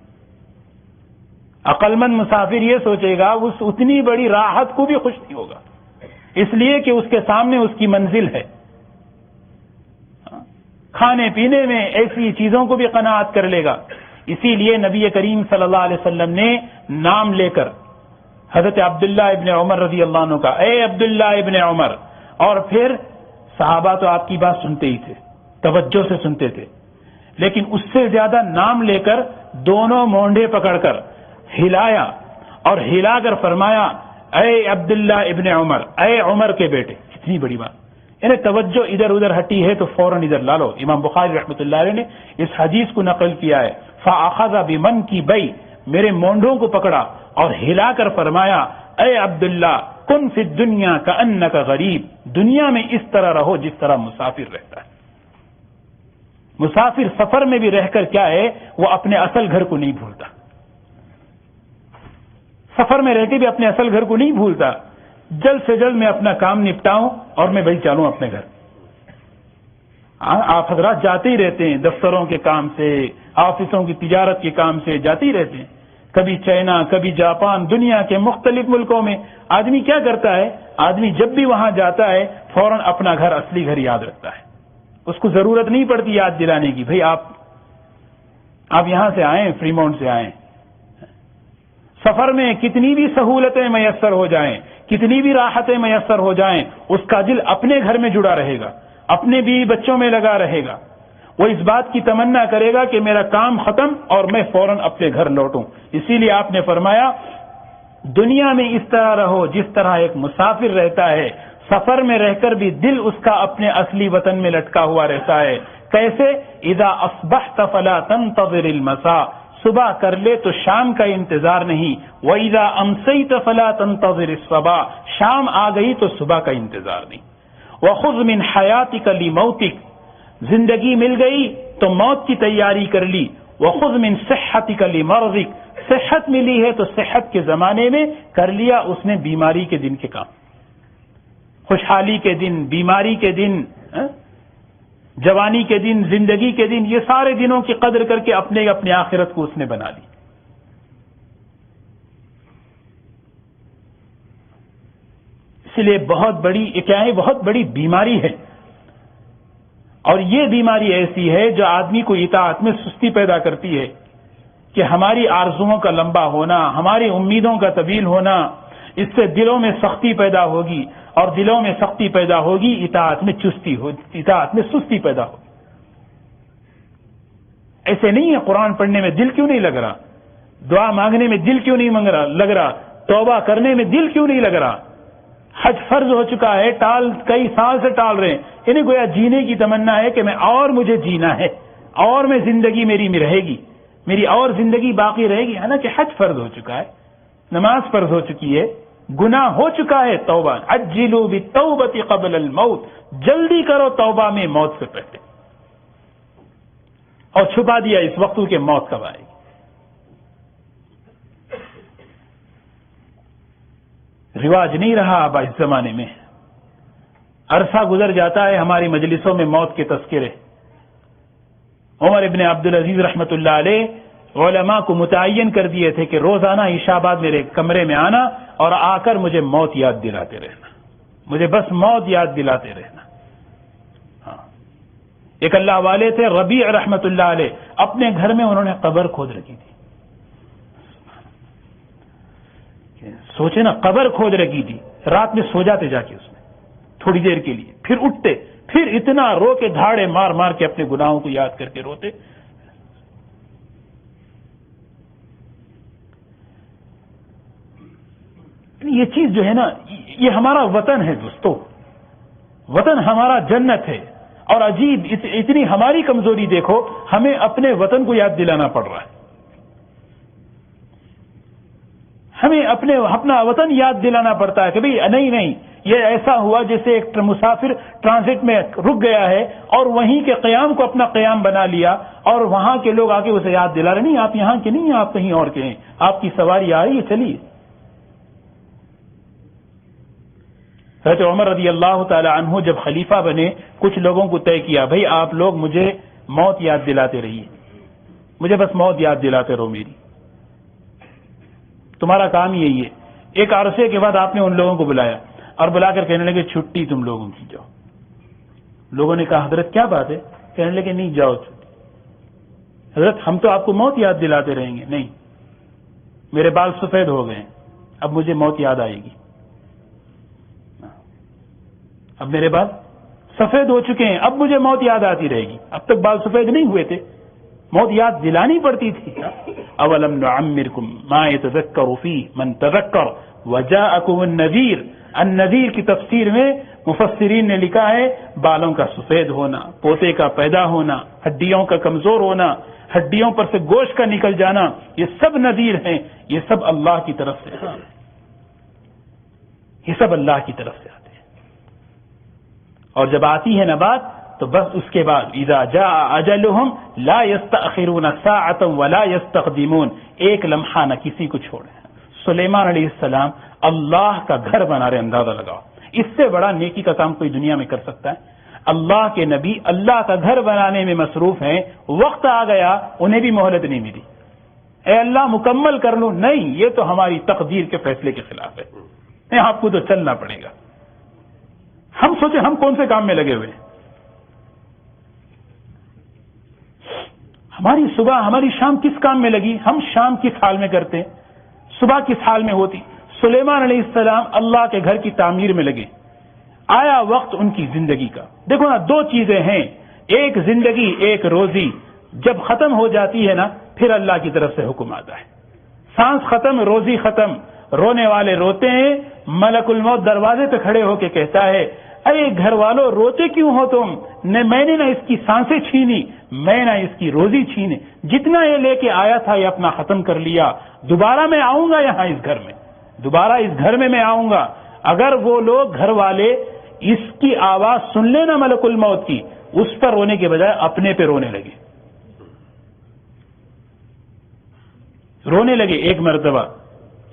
عقل مند مسافر یہ سوچے گا اس اتنی بڑی راحت کو بھی خوش نہیں ہوگا، اس لیے کہ اس کے سامنے اس کی منزل ہے۔ کھانے پینے میں ایسی چیزوں کو بھی قناعت کر لے گا۔ اسی لیے نبی کریم صلی اللہ علیہ وسلم نے نام لے کر حضرت عبداللہ ابن عمر رضی اللہ عنہ کا، اے عبداللہ ابن عمر، اور پھر صحابہ تو آپ کی بات سنتے ہی تھے، توجہ سے سنتے تھے، لیکن اس سے زیادہ نام لے کر دونوں مونڈے پکڑ کر ہلایا اور ہلا کر فرمایا، اے عبداللہ ابن عمر، اے عمر کے بیٹے۔ اتنی بڑی بات، یعنی توجہ ادھر ادھر ہٹی ہے تو فوراً ادھر لا لو۔ امام بخاری رحمۃ اللہ علیہ نے اس حدیث کو نقل کیا ہے، فَأَخَذَ بِمَنْكِبَيْ، میرے مونڈوں کو پکڑا اور ہلا کر فرمایا، اے عبداللہ کن فی الدنیا کأنک غریب، دنیا میں اس طرح رہو جس طرح مسافر رہتا ہے۔ مسافر سفر میں بھی رہ کر کیا ہے، وہ اپنے اصل گھر کو نہیں بھولتا، سفر میں رہ کے بھی اپنے اصل گھر کو نہیں بھولتا۔ جلد سے جلد میں اپنا کام نپٹاؤں اور میں بھائی چلوں اپنے گھر۔ آپ حضرات جاتے ہی رہتے ہیں، دفتروں کے کام سے، آفسوں کی تجارت کے کام سے جاتے ہی رہتے ہیں، کبھی چائنا، کبھی جاپان، دنیا کے مختلف ملکوں میں۔ آدمی کیا کرتا ہے، آدمی جب بھی وہاں جاتا ہے فوراً اپنا گھر، اصلی گھر یاد رکھتا ہے، اس کو ضرورت نہیں پڑتی یاد دلانے کی، بھئی آپ یہاں سے آئیں، فریمونٹ سے آئیں۔ سفر میں کتنی بھی سہولتیں میسر ہو جائیں، کتنی بھی راحتیں میسر ہو جائیں، اس کا دل اپنے گھر میں جڑا رہے گا، اپنے بیوی بچوں میں لگا رہے گا۔ وہ اس بات کی تمنا کرے گا کہ میرا کام ختم اور میں فوراً اپنے گھر لوٹوں۔ اسی لیے آپ نے فرمایا دنیا میں اس طرح رہو جس طرح ایک مسافر رہتا ہے، سفر میں رہ کر بھی دل اس کا اپنے اصلی وطن میں لٹکا ہوا رہتا ہے۔ کیسے؟ اذا اصبحت فلا تنتظر المساء، صبح کر لے تو شام کا انتظار نہیں، وَإِذَا أَمْسَيْتَ فَلَا تَنْتَظِرِ الصَّبَاحَ، شام آ گئی تو صبح کا انتظار نہیں۔ وَخُذْ مِنْ حَيَاتِكَ لِمَوْتِكَ، زندگی مل گئی تو موت کی تیاری کر لی۔ وَخُذْ مِنْ صِحَّتِكَ لِمَرْضِكَ، صحت ملی ہے تو صحت کے زمانے میں کر لیا اس نے بیماری کے دن کے کام، خوشحالی کے دن، بیماری کے دن، جوانی کے دن، زندگی کے دن، یہ سارے دنوں کی قدر کر کے اپنے آخرت کو اس نے بنا لی۔ اس لیے بہت بڑی کیا ہے، بہت بڑی بیماری ہے، اور یہ بیماری ایسی ہے جو آدمی کو اطاعت میں سستی پیدا کرتی ہے، کہ ہماری آرزوؤں کا لمبا ہونا، ہماری امیدوں کا طویل ہونا، اس سے دلوں میں سختی پیدا ہوگی، اور دلوں میں سختی پیدا ہوگی اطاعت میں اطاعت میں سستی پیدا ہوگی۔ ایسے نہیں ہے قرآن پڑھنے میں دل کیوں نہیں لگ رہا، دعا مانگنے میں دل کیوں نہیں لگ رہا، توبہ کرنے میں دل کیوں نہیں لگ رہا، حج فرض ہو چکا ہے، کئی سال سے ٹال رہے ہیں، یعنی گویا جینے کی تمنا ہے کہ مجھے جینا ہے، اور میں زندگی میری میں رہے گی، میری اور زندگی باقی رہے گی۔ حالانکہ حج فرض ہو چکا ہے، نماز فرض ہو چکی ہے، گناہ ہو چکا ہے، توبہ، عجلوا بالتوبۃ قبل الموت، جلدی کرو توبہ میں موت سے پہلے، اور چھپا دیا اس وقت کہ موت کب آئے گی۔ رواج نہیں رہا اب اس زمانے میں، عرصہ گزر جاتا ہے ہماری مجلسوں میں موت کے تذکرے۔ عمر ابن عبدالعزیز رحمۃ اللہ علیہ علماء کو متعین کر دیے تھے کہ روزانہ عشاء بعد میرے کمرے میں آنا اور آ کر مجھے موت یاد دلاتے رہنا، مجھے بس موت یاد دلاتے رہنا۔ ایک اللہ والے تھے ربیع رحمۃ اللہ علیہ، اپنے گھر میں انہوں نے قبر کھود رکھی تھی، سوچے نا، قبر کھود رکھی تھی، رات میں سو جاتے جا کے اس میں تھوڑی دیر کے لیے، پھر اٹھتے، پھر اتنا رو کے دھاڑے مار مار کے اپنے گناہوں کو یاد کر کے روتے۔ یہ چیز جو ہے نا، یہ ہمارا وطن ہے دوستو، وطن ہمارا جنت ہے، اور عجیب اتنی ہماری کمزوری دیکھو، ہمیں اپنے وطن کو یاد دلانا پڑ رہا ہے، ہمیں اپنا وطن یاد دلانا پڑتا ہے کہ بھئی نہیں یہ ایسا ہوا جیسے ایک مسافر ٹرانزٹ میں رک گیا ہے اور وہیں کے قیام کو اپنا قیام بنا لیا، اور وہاں کے لوگ آ کے اسے یاد دلا رہے نہیں آپ یہاں کے نہیں ہیں، آپ کہیں اور کے ہیں، آپ کی سواری آ رہی ہے، چلیے۔ حضرت عمر رضی اللہ تعالی عنہ جب خلیفہ بنے، کچھ لوگوں کو طے کیا بھئی آپ لوگ مجھے موت یاد دلاتے رہیے، مجھے بس موت یاد دلاتے رہو میری، تمہارا کام یہی ہے۔ ایک عرصے کے بعد آپ نے ان لوگوں کو بلایا اور بلا کر کہنے لگے چھٹی تم لوگوں کی، جاؤ۔ لوگوں نے کہا حضرت کیا بات ہے؟ کہنے لگے نہیں جاؤ چھٹی۔ حضرت ہم تو آپ کو موت یاد دلاتے رہیں گے۔ نہیں، میرے بال سفید ہو گئے، اب مجھے موت یاد آئے گی، اب میرے بال سفید ہو چکے ہیں، اب مجھے موت یاد آتی رہے گی، اب تک بال سفید نہیں ہوئے تھے، موت یاد دلانی پڑتی تھی۔ اولم نعمرکم ما یتذکر فیہ من تذکر وجاءکم النذیر۔ النذیر کی تفسیر میں مفسرین نے لکھا ہے بالوں کا سفید ہونا، پوتے کا پیدا ہونا، ہڈیوں کا کمزور ہونا، ہڈیوں پر سے گوشت کا نکل جانا، یہ سب نذیر ہیں، یہ سب اللہ کی طرف سے ہیں، یہ سب اللہ کی طرف سے آتے ہیں۔ اور جب آتی ہے نبات تو بس اس کے بعد اذا جاء اجلهم لا يستأخرون ساعة ولا يستقدمون، ایک لمحہ نہ کسی کو چھوڑے۔ سلیمان علیہ السلام اللہ کا گھر بنا رہے، اندازہ لگاؤ، اس سے بڑا نیکی کا کام کوئی دنیا میں کر سکتا ہے؟ اللہ کے نبی اللہ کا گھر بنانے میں مصروف ہیں، وقت آ گیا انہیں بھی مہلت نہیں ملی، اے اللہ مکمل کر لوں، نہیں یہ تو ہماری تقدیر کے فیصلے کے خلاف ہے، نہیں آپ کو تو چلنا پڑے گا۔ ہم سوچیں ہم کون سے کام میں لگے ہوئے ہیں؟ ہماری صبح ہماری شام کس کام میں لگی؟ ہم شام کس حال میں کرتے، صبح کس حال میں ہوتی؟ سلیمان علیہ السلام اللہ کے گھر کی تعمیر میں لگے، آیا وقت ان کی زندگی کا۔ دیکھو نا، دو چیزیں ہیں، ایک زندگی ایک روزی، جب ختم ہو جاتی ہے نا پھر اللہ کی طرف سے حکم آتا ہے، سانس ختم روزی ختم، رونے والے روتے ہیں، ملک الموت دروازے پہ کھڑے ہو کے کہتا ہے اے گھر والوں روتے کیوں ہو تم؟ میں نے نہ اس کی سانسیں چھینی، میں نہ اس کی روزی چھینی، جتنا یہ لے کے آیا تھا یہ اپنا ختم کر لیا، دوبارہ میں آؤں گا یہاں اس گھر میں، دوبارہ اس گھر میں آؤں گا۔ اگر وہ لوگ گھر والے اس کی آواز سن لینا ملک الموت کی، اس پر رونے کے بجائے اپنے پہ رونے لگے۔ ایک مرتبہ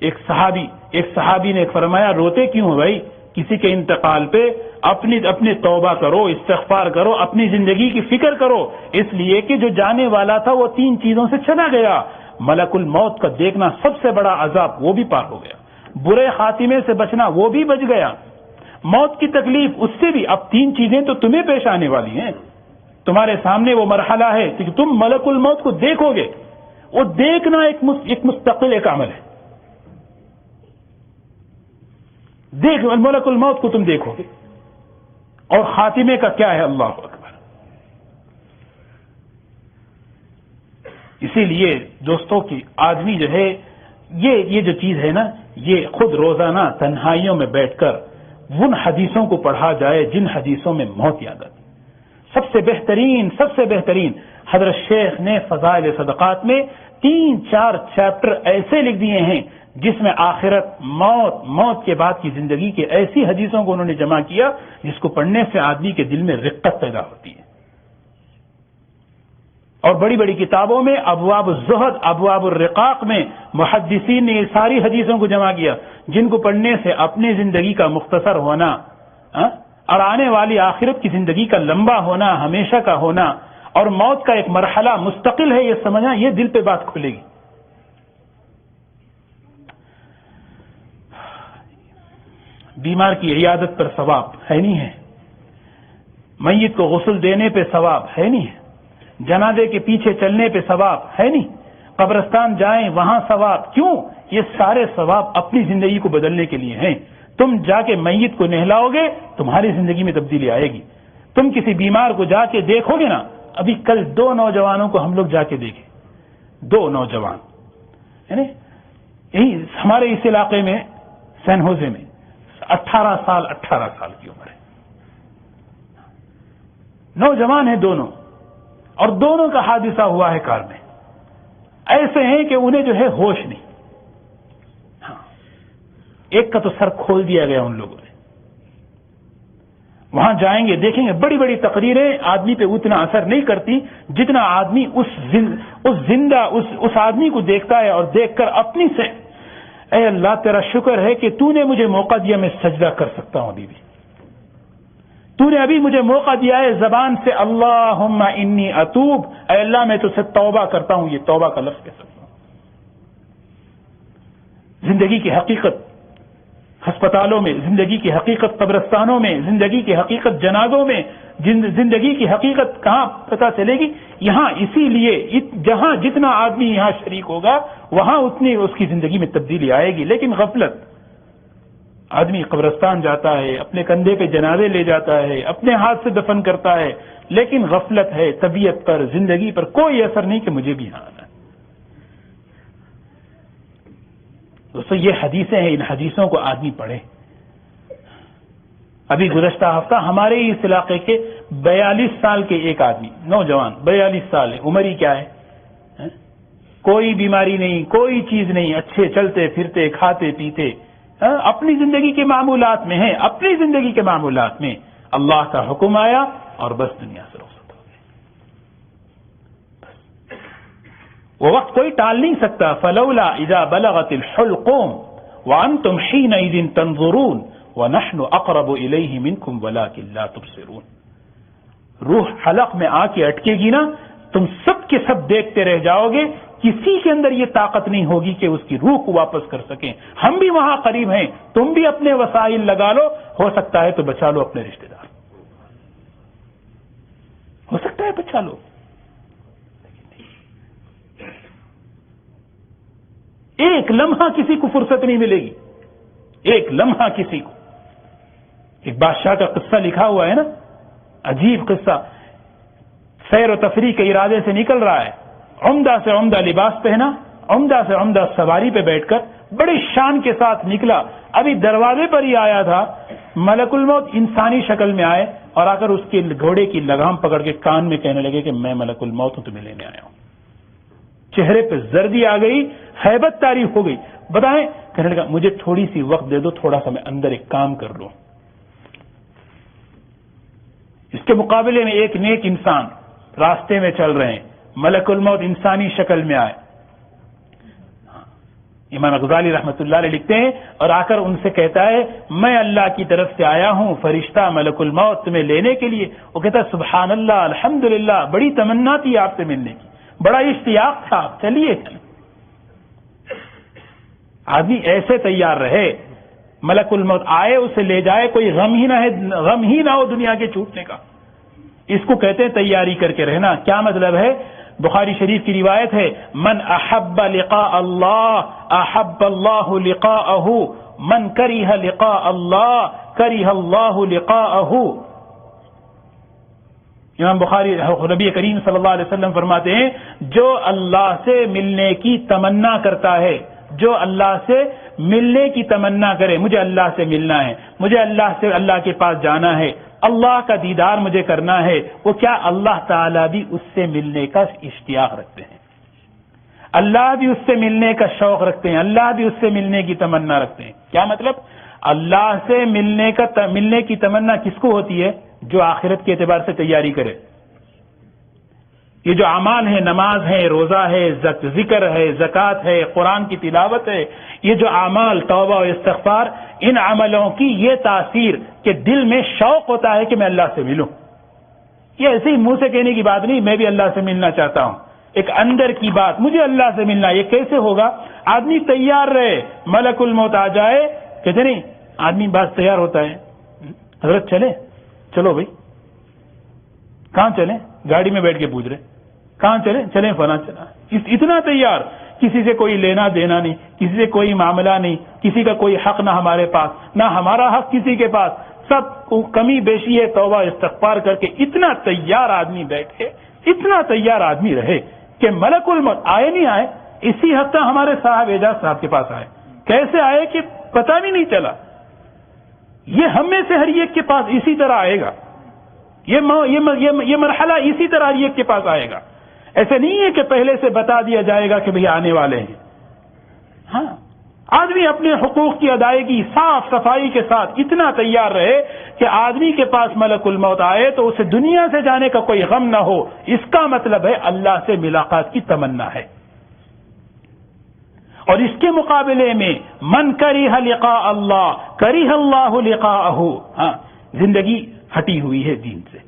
ایک صحابی نے فرمایا روتے کیوں ہو بھائی؟ کسی کے انتقال پہ اپنی توبہ کرو، استغفار کرو، اپنی زندگی کی فکر کرو، اس لیے کہ جو جانے والا تھا وہ تین چیزوں سے چلا گیا، ملک الموت کا دیکھنا سب سے بڑا عذاب وہ بھی پار ہو گیا، برے خاتمے سے بچنا وہ بھی بچ گیا، موت کی تکلیف اس سے بھی۔ اب تین چیزیں تو تمہیں پیش آنے والی ہیں، تمہارے سامنے وہ مرحلہ ہے کہ تم ملک الموت کو دیکھو گے، وہ دیکھنا ایک مستقل ایک عمل ہے، دیکھ ملک الموت کو تم دیکھو گے، اور خاتمے کا کیا ہے، اللہ اکبر۔ اسی لیے دوستوں کی آدمی جو ہے یہ جو چیز ہے نا، یہ خود روزانہ تنہائیوں میں بیٹھ کر ان حدیثوں کو پڑھا جائے جن حدیثوں میں موت یاد آتی۔ سب سے بہترین حضرت شیخ نے فضائل صدقات میں 3-4 چیپٹر ایسے لکھ دیے ہیں جس میں آخرت، موت کے بعد کی زندگی کے ایسی حدیثوں کو انہوں نے جمع کیا جس کو پڑھنے سے آدمی کے دل میں رقت پیدا ہوتی ہے۔ اور بڑی بڑی کتابوں میں ابواب الزہد، ابواب الرقاق میں محدثین نے یہ ساری حدیثوں کو جمع کیا جن کو پڑھنے سے اپنی زندگی کا مختصر ہونا اور آنے والی آخرت کی زندگی کا لمبا ہونا، ہمیشہ کا ہونا، اور موت کا ایک مرحلہ مستقل ہے یہ سمجھنا، یہ دل پہ بات کھلے گی۔ بیمار کی عیادت پر ثواب ہے نہیں ہے، میت کو غسل دینے پہ ثواب ہے نہیں ہے، جنازے کے پیچھے چلنے پہ ثواب ہے نہیں، قبرستان جائیں وہاں ثواب، کیوں؟ یہ سارے ثواب اپنی زندگی کو بدلنے کے لیے ہیں۔ تم جا کے میت کو نہلاؤ گے تمہاری زندگی میں تبدیلی آئے گی، تم کسی بیمار کو جا کے دیکھو گے نا، ابھی کل 2 نوجوانوں کو ہم لوگ جا کے دیکھے، 2 نوجوان، یعنی یہی ہمارے اس علاقے میں سین ہوزے میں 18 سال کی عمر ہے، نوجوان ہیں دونوں، اور دونوں کا حادثہ ہوا ہے کار میں. ایسے ہیں کہ انہیں جو ہے ہوش نہیں. ہاں، ایک کا تو سر کھول دیا گیا ان لوگوں نے. وہاں جائیں گے دیکھیں گے بڑی بڑی تقریریں آدمی پہ اتنا اثر نہیں کرتی جتنا آدمی اس آدمی کو دیکھتا ہے اور دیکھ کر اپنی سے اے اللہ تیرا شکر ہے کہ تو نے مجھے موقع دیا، میں سجدہ کر سکتا ہوں. ابھی بھی تو نے ابھی مجھے موقع دیا ہے زبان سے اللہم انی اتوب، اے اللہ میں تجھ سے توبہ کرتا ہوں. یہ توبہ کا لفظ کہہ سکتا ہوں. زندگی کی حقیقت ہسپتالوں میں، زندگی کی حقیقت قبرستانوں میں، زندگی کی حقیقت جنازوں میں، زندگی کی حقیقت کہاں پتہ چلے گی؟ یہاں. اسی لیے جہاں جتنا آدمی یہاں شریک ہوگا وہاں اتنی اس کی زندگی میں تبدیلی آئے گی. لیکن غفلت، آدمی قبرستان جاتا ہے، اپنے کندھے پہ جنازے لے جاتا ہے، اپنے ہاتھ سے دفن کرتا ہے، لیکن غفلت ہے، طبیعت پر، زندگی پر کوئی اثر نہیں کہ مجھے بھی یہاں آنا ہے. دوستو یہ حدیثیں ہیں، ان حدیثوں کو آدمی پڑھے. ابھی گزشتہ ہفتہ ہمارے اس علاقے کے 42 سال کے ایک آدمی، نوجوان، 42 سال ہے، عمر ہی کیا ہے، کوئی بیماری نہیں، کوئی چیز نہیں، اچھے چلتے پھرتے کھاتے پیتے، اپنی زندگی کے معمولات میں ہیں. اپنی زندگی کے معمولات میں اللہ کا حکم آیا اور بس دنیا سے رخصت ہو گئے. وہ وقت کوئی ٹال نہیں سکتا. فلولا اذا بلغت الحلقوم وانتم حينئذ تنظرون ونحن اقرب الیہ منکم ولکن لا تبصرون. روح حلق میں آ کے اٹکے گی نا، تم سب کے سب دیکھتے رہ جاؤ گے. کسی کے اندر یہ طاقت نہیں ہوگی کہ اس کی روح کو واپس کر سکیں. ہم بھی وہاں قریب ہیں، تم بھی اپنے وسائل لگا لو، ہو سکتا ہے تو بچا لو اپنے رشتہ دار، ہو سکتا ہے بچا لو. ایک لمحہ کسی کو فرصت نہیں ملے گی، ایک لمحہ کسی کو. ایک بادشاہ کا قصہ لکھا ہوا ہے نا، عجیب قصہ. سیر و تفریح کے ارادے سے نکل رہا ہے، عمدہ سے عمدہ لباس پہنا، عمدہ سے عمدہ سواری پہ بیٹھ کر بڑی شان کے ساتھ نکلا. ابھی دروازے پر ہی آیا تھا، ملک الموت انسانی شکل میں آئے اور آ کر اس کے گھوڑے کی لگام پکڑ کے کان میں کہنے لگے کہ میں ملک الموت ہوں، تمہیں لینے آیا ہوں. چہرے پہ زردی آ گئی، ہیبت طاری ہو گئی. بتائیں، کہنے لگا مجھے تھوڑی سی وقت دے دو، تھوڑا سا میں اندر ایک کام کر لوں. اس کے مقابلے میں ایک نیک انسان راستے میں چل رہے ہیں، ملک الموت انسانی شکل میں آئے. امام غزالی رحمۃ اللہ علیہ لکھتے ہیں اور آ کر ان سے کہتا ہے میں اللہ کی طرف سے آیا ہوں، فرشتہ ملک الموت تمہیں لینے کے لیے. وہ کہتا ہے سبحان اللہ، الحمدللہ، بڑی تمنا تھی آپ سے ملنے کی، بڑا اشتیاق تھا، چلیے. آدمی ایسے تیار رہے، ملک الموت آئے اسے لے جائے، کوئی غم ہی نہ ہو دنیا کے چھوٹنے کا. اس کو کہتے ہیں تیاری کر کے رہنا. کیا مطلب ہے؟ بخاری شریف کی روایت ہے، من احب لقاء اللہ احب اللہ لقاءہ، من کرہ لقاء اللہ کرہ اللہ لقاءہ. امام بخاری، نبی کریم صلی اللہ علیہ وسلم فرماتے ہیں جو اللہ سے ملنے کی تمنا کرتا ہے، جو اللہ سے ملنے کی تمنا کرے، مجھے اللہ سے ملنا ہے، مجھے اللہ کے پاس جانا ہے، اللہ کا دیدار مجھے کرنا ہے، وہ کیا اللہ تعالیٰ بھی اس سے ملنے کا اشتیاق رکھتے ہیں، اللہ بھی اس سے ملنے کا شوق رکھتے ہیں، اللہ بھی اس سے ملنے کی تمنا رکھتے ہیں. کیا مطلب؟ اللہ سے ملنے کی تمنا کس کو ہوتی ہے؟ جو آخرت کے اعتبار سے تیاری کرے. یہ جو اعمال ہے، نماز ہے، روزہ ہے، ذکر ہے، زکوٰۃ ہے، قرآن کی تلاوت ہے، یہ جو اعمال توبہ و استغفار، ان عملوں کی یہ تاثیر کہ دل میں شوق ہوتا ہے کہ میں اللہ سے ملوں. یہ ایسے ہی منہ سے کہنے کی بات نہیں، میں بھی اللہ سے ملنا چاہتا ہوں. ایک اندر کی بات، مجھے اللہ سے ملنا. یہ کیسے ہوگا؟ آدمی تیار رہے، ملک الموت آ جائے، کہتے نہیں آدمی بات تیار ہوتا ہے، حضرت چلے، چلو بھائی. کہاں چلیں؟ گاڑی میں بیٹھ کے پوچھ رہے کہاں چلیں؟ چلیں فلاں چلا. اتنا تیار، کسی سے کوئی لینا دینا نہیں، کسی سے کوئی معاملہ نہیں، کسی کا کوئی حق نہ ہمارے پاس، نہ ہمارا حق کسی کے پاس، سب کمی بیشی ہے، توبہ استغفار کر کے اتنا تیار آدمی بیٹھے، اتنا تیار آدمی رہے کہ ملک الموت آئے نہیں آئے. اسی ہفتہ ہمارے صاحب اعجاز صاحب کے پاس آئے، کیسے آئے کہ پتہ بھی نہیں چلا. یہ ہم میں سے ہر ایک کے پاس اسی طرح آئے گا. یہ مرحلہ اسی طرح ہر ایک کے پاس آئے گا. ایسے نہیں ہے کہ پہلے سے بتا دیا جائے گا کہ بھئی آنے والے ہیں. ہاں، آدمی اپنے حقوق کی ادائیگی صاف صفائی کے ساتھ اتنا تیار رہے کہ آدمی کے پاس ملک الموت آئے تو اسے دنیا سے جانے کا کوئی غم نہ ہو. اس کا مطلب ہے اللہ سے ملاقات کی تمنا ہے. اور اس کے مقابلے میں من کریہ لقاء اللہ کریہ اللہ لقاءہ. ہاں، زندگی ہٹی ہوئی ہے دین سے،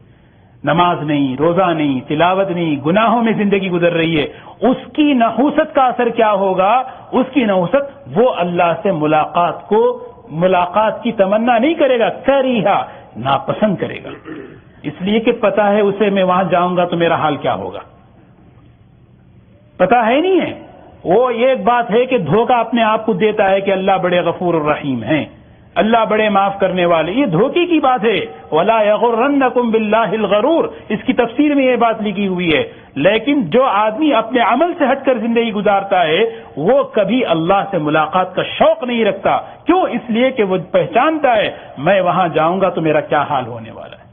نماز نہیں، روزہ نہیں، تلاوت نہیں، گناہوں میں زندگی گزر رہی ہے. اس کی نحوست کا اثر کیا ہوگا؟ اس کی نحوست، وہ اللہ سے ملاقات کی تمنا نہیں کرے گا، کریہ ناپسند کرے گا. اس لیے کہ پتا ہے اسے میں وہاں جاؤں گا تو میرا حال کیا ہوگا. پتا ہے نہیں ہے. وہ ایک بات ہے کہ دھوکہ اپنے آپ کو دیتا ہے کہ اللہ بڑے غفور الرحیم ہیں، اللہ بڑے معاف کرنے والے. یہ دھوکے کی بات ہے. وَلَا يَغُرَّنَّكُمْ بِاللَّهِ الْغَرُورُ، اس کی تفسیر میں یہ بات لکھی ہوئی ہے. لیکن جو آدمی اپنے عمل سے ہٹ کر زندگی گزارتا ہے وہ کبھی اللہ سے ملاقات کا شوق نہیں رکھتا. کیوں؟ اس لیے کہ وہ پہچانتا ہے میں وہاں جاؤں گا تو میرا کیا حال ہونے والا ہے.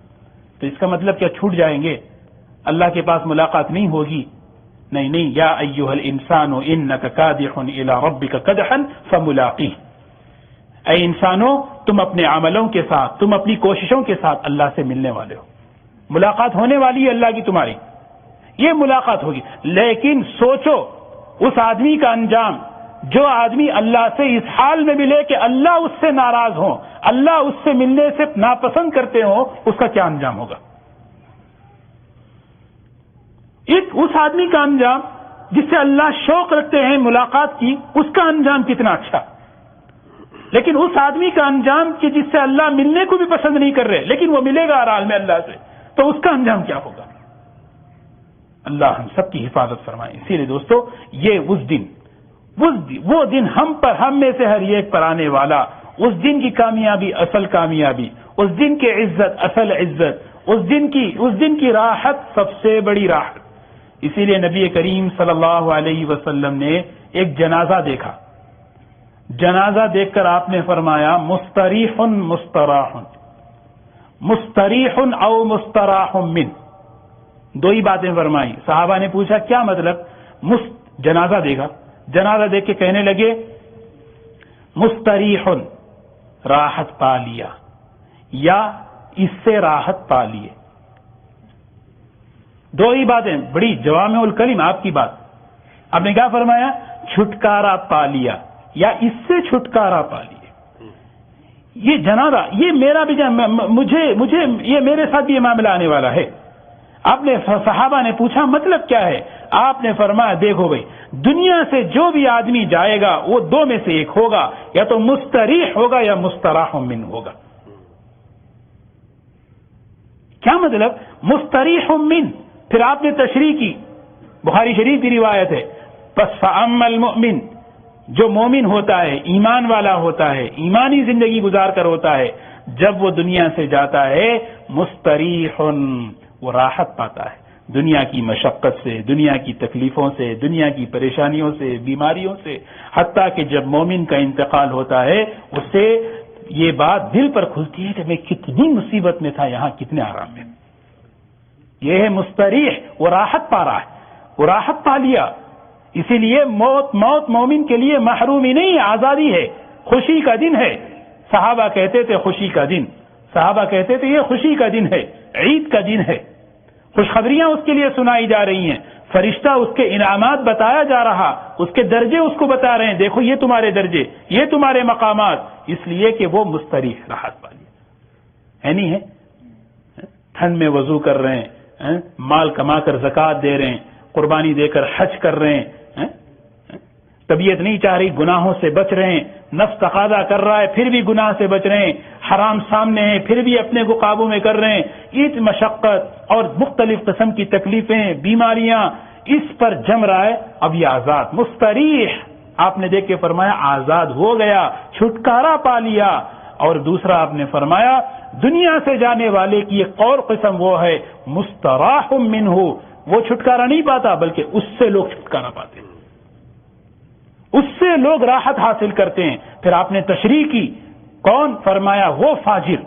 تو اس کا مطلب کیا چھوٹ جائیں گے؟ اللہ کے پاس ملاقات نہیں ہوگی؟ نہیں. یا ایھا الانسان انک کادح الی ربک کدحا فملاقیہ. اے انسانوں، تم اپنے عملوں کے ساتھ، تم اپنی کوششوں کے ساتھ اللہ سے ملنے والے ہو. ملاقات ہونے والی ہے اللہ کی تمہاری، یہ ملاقات ہوگی. لیکن سوچو اس آدمی کا انجام جو آدمی اللہ سے اس حال میں ملے کہ اللہ اس سے ناراض ہو، اللہ اس سے ملنے سے ناپسند کرتے ہو، اس کا کیا انجام ہوگا؟ اس آدمی کا انجام جس سے اللہ شوق رکھتے ہیں ملاقات کی، اس کا انجام کتنا اچھا. لیکن اس آدمی کا انجام کہ جس سے اللہ ملنے کو بھی پسند نہیں کر رہے لیکن وہ ملے گا ہر حال میں اللہ سے، تو اس کا انجام کیا ہوگا؟ اللہ ہم سب کی حفاظت فرمائے. اسی لیے دوستو، یہ وہ دن ہم میں سے ہر ایک پر آنے والا، اس دن کی کامیابی اصل کامیابی، اس دن کی عزت اصل عزت، اس دن کی راحت سب سے بڑی راحت. اسی لیے نبی کریم صلی اللہ علیہ وسلم نے ایک جنازہ دیکھا. جنازہ دیکھ کر آپ نے فرمایا مستریح مستراح، مستریح او مستراح من. دو ہی باتیں فرمائی. صحابہ نے پوچھا کیا مطلب؟ جنازہ دیکھا، جنازہ دیکھ کے کہنے لگے مستریح راحت پا لیا یا اس سے راحت پا لیے. دو ہی باتیں، بڑی جوامع الکلم آپ کی بات. آپ نے کیا فرمایا؟ چھٹکارا پا لیا یا اس سے چھٹکارا پا لیے. یہ جنازہ، یہ میرا بھی مجھے یہ میرے ساتھ بھی یہ معاملہ آنے والا ہے. آپ نے صحابہ نے پوچھا مطلب کیا ہے؟ آپ نے فرمایا دیکھو بھائی، دنیا سے جو بھی آدمی جائے گا وہ دو میں سے ایک ہوگا، یا تو مستریح ہوگا یا مستراح من ہوگا. کیا مطلب مستریح من؟ پھر آپ نے تشریح کی، بخاری شریف کی روایت ہے، پس فاما المؤمن، جو مومن ہوتا ہے، ایمان والا ہوتا ہے، ایمانی زندگی گزار کر ہوتا ہے، جب وہ دنیا سے جاتا ہے مستریح، وہ راحت پاتا ہے دنیا کی مشقت سے، دنیا کی تکلیفوں سے، دنیا کی پریشانیوں سے، بیماریوں سے. حتیٰ کہ جب مومن کا انتقال ہوتا ہے اس سے یہ بات دل پر کھلتی ہے کہ میں کتنی مصیبت میں تھا، یہاں کتنے آرام میں. یہ ہے مستریح، وہ راحت پا رہا ہے، وہ راحت پا لیا. اسی لیے موت مومن کے لیے محرومی نہیں، آزادی ہے، خوشی کا دن ہے. صحابہ کہتے تھے خوشی کا دن، صحابہ کہتے تھے یہ خوشی کا دن ہے، عید کا دن ہے. خوشخبریاں اس کے لیے سنائی جا رہی ہیں، فرشتہ اس کے انعامات بتایا جا رہا، اس کے درجے اس کو بتا رہے ہیں، دیکھو یہ تمہارے درجے، یہ تمہارے مقامات. اس لیے کہ وہ مستریح راحت پا لیا ہے. نہیں ہے ٹھنڈ میں وضو کر رہے ہیں، مال کما کر زکوٰۃ دے رہے ہیں، قربانی دے کر حج کر رہے ہیں، طبیعت نہیں چاہ رہی گناہوں سے بچ رہے ہیں، نفس تقاضا کر رہا ہے پھر بھی گناہ سے بچ رہے ہیں، حرام سامنے ہیں پھر بھی اپنے کو قابو میں کر رہے ہیں. عید مشقت اور مختلف قسم کی تکلیفیں، بیماریاں اس پر جم رہا ہے. اب یہ آزاد مستریح، آپ نے دیکھ کے فرمایا آزاد ہو گیا، چھٹکارا پا لیا. اور دوسرا آپ نے فرمایا دنیا سے جانے والے کی ایک اور قسم وہ ہے مستراح منہ، وہ چھٹکارا نہیں پاتا بلکہ اس سے لوگ چھٹکارا پاتے ہیں، اس سے لوگ راحت حاصل کرتے ہیں. پھر آپ نے تشریح کی، کون؟ فرمایا وہ فاجر،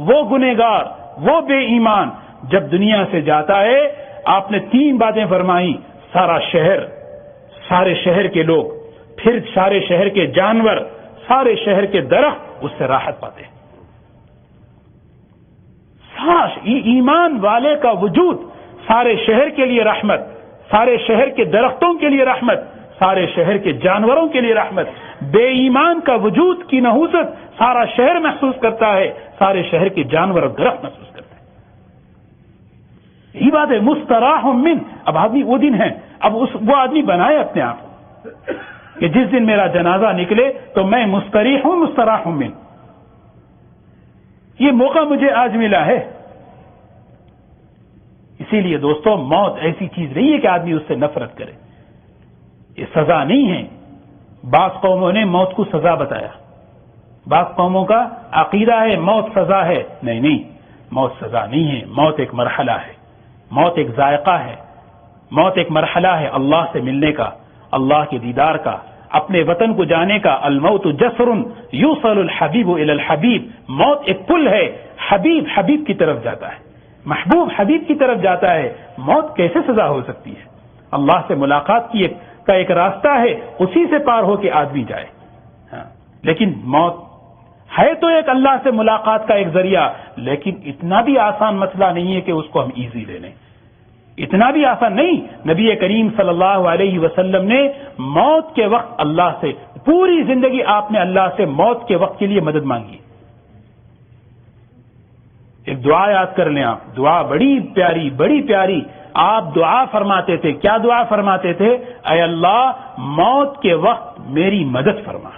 وہ گنہگار، وہ بے ایمان جب دنیا سے جاتا ہے. آپ نے 3 باتیں فرمائی: سارا شہر، سارے شہر کے لوگ، پھر سارے شہر کے جانور، سارے شہر کے درخت اس سے راحت پاتے ہیں. سارا ایمان والے کا وجود سارے شہر کے لیے رحمت، سارے شہر کے درختوں کے لیے رحمت، سارے شہر کے جانوروں کے لیے رحمت. بے ایمان کا وجود کی نحوست سارا شہر محسوس کرتا ہے، سارے شہر کے جانور اور درخت محسوس کرتے ہیں. یہی بات ہے مستراح من. اب آدمی وہ دن ہے، اب وہ آدمی بنائے اپنے آپ کہ جس دن میرا جنازہ نکلے تو میں مستریح ہوں، مستراح من. یہ موقع مجھے آج ملا ہے. اسی لیے دوستو، موت ایسی چیز نہیں ہے کہ آدمی اس سے نفرت کرے. یہ سزا نہیں ہے. بعض قوموں نے موت کو سزا بتایا، بعض قوموں کا عقیدہ ہے موت سزا ہے. نہیں، موت سزا نہیں ہے. موت ایک مرحلہ ہے، موت ایک ذائقہ ہے، موت ایک مرحلہ ہے اللہ سے ملنے کا، اللہ کے دیدار کا، اپنے وطن کو جانے کا. الموت جسر یوصل الحبیب الی الحبیب. موت ایک پل ہے، حبیب کی طرف جاتا ہے، محبوب حبیب کی طرف جاتا ہے. موت کیسے سزا ہو سکتی ہے؟ اللہ سے ملاقات کا ایک راستہ ہے، اسی سے پار ہو کے آدمی جائے. لیکن موت ہے تو ایک اللہ سے ملاقات کا ایک ذریعہ، لیکن اتنا بھی آسان مسئلہ نہیں ہے کہ اس کو ہم ایزی لے لیں. اتنا بھی آسان نہیں. نبی کریم صلی اللہ علیہ وسلم نے موت کے وقت اللہ سے، پوری زندگی آپ نے اللہ سے موت کے وقت کے لیے مدد مانگی. ایک دعا یاد کر لیں آپ، دعا بڑی پیاری. آپ دعا فرماتے تھے. کیا دعا فرماتے تھے؟ اے اللہ موت کے وقت میری مدد فرما.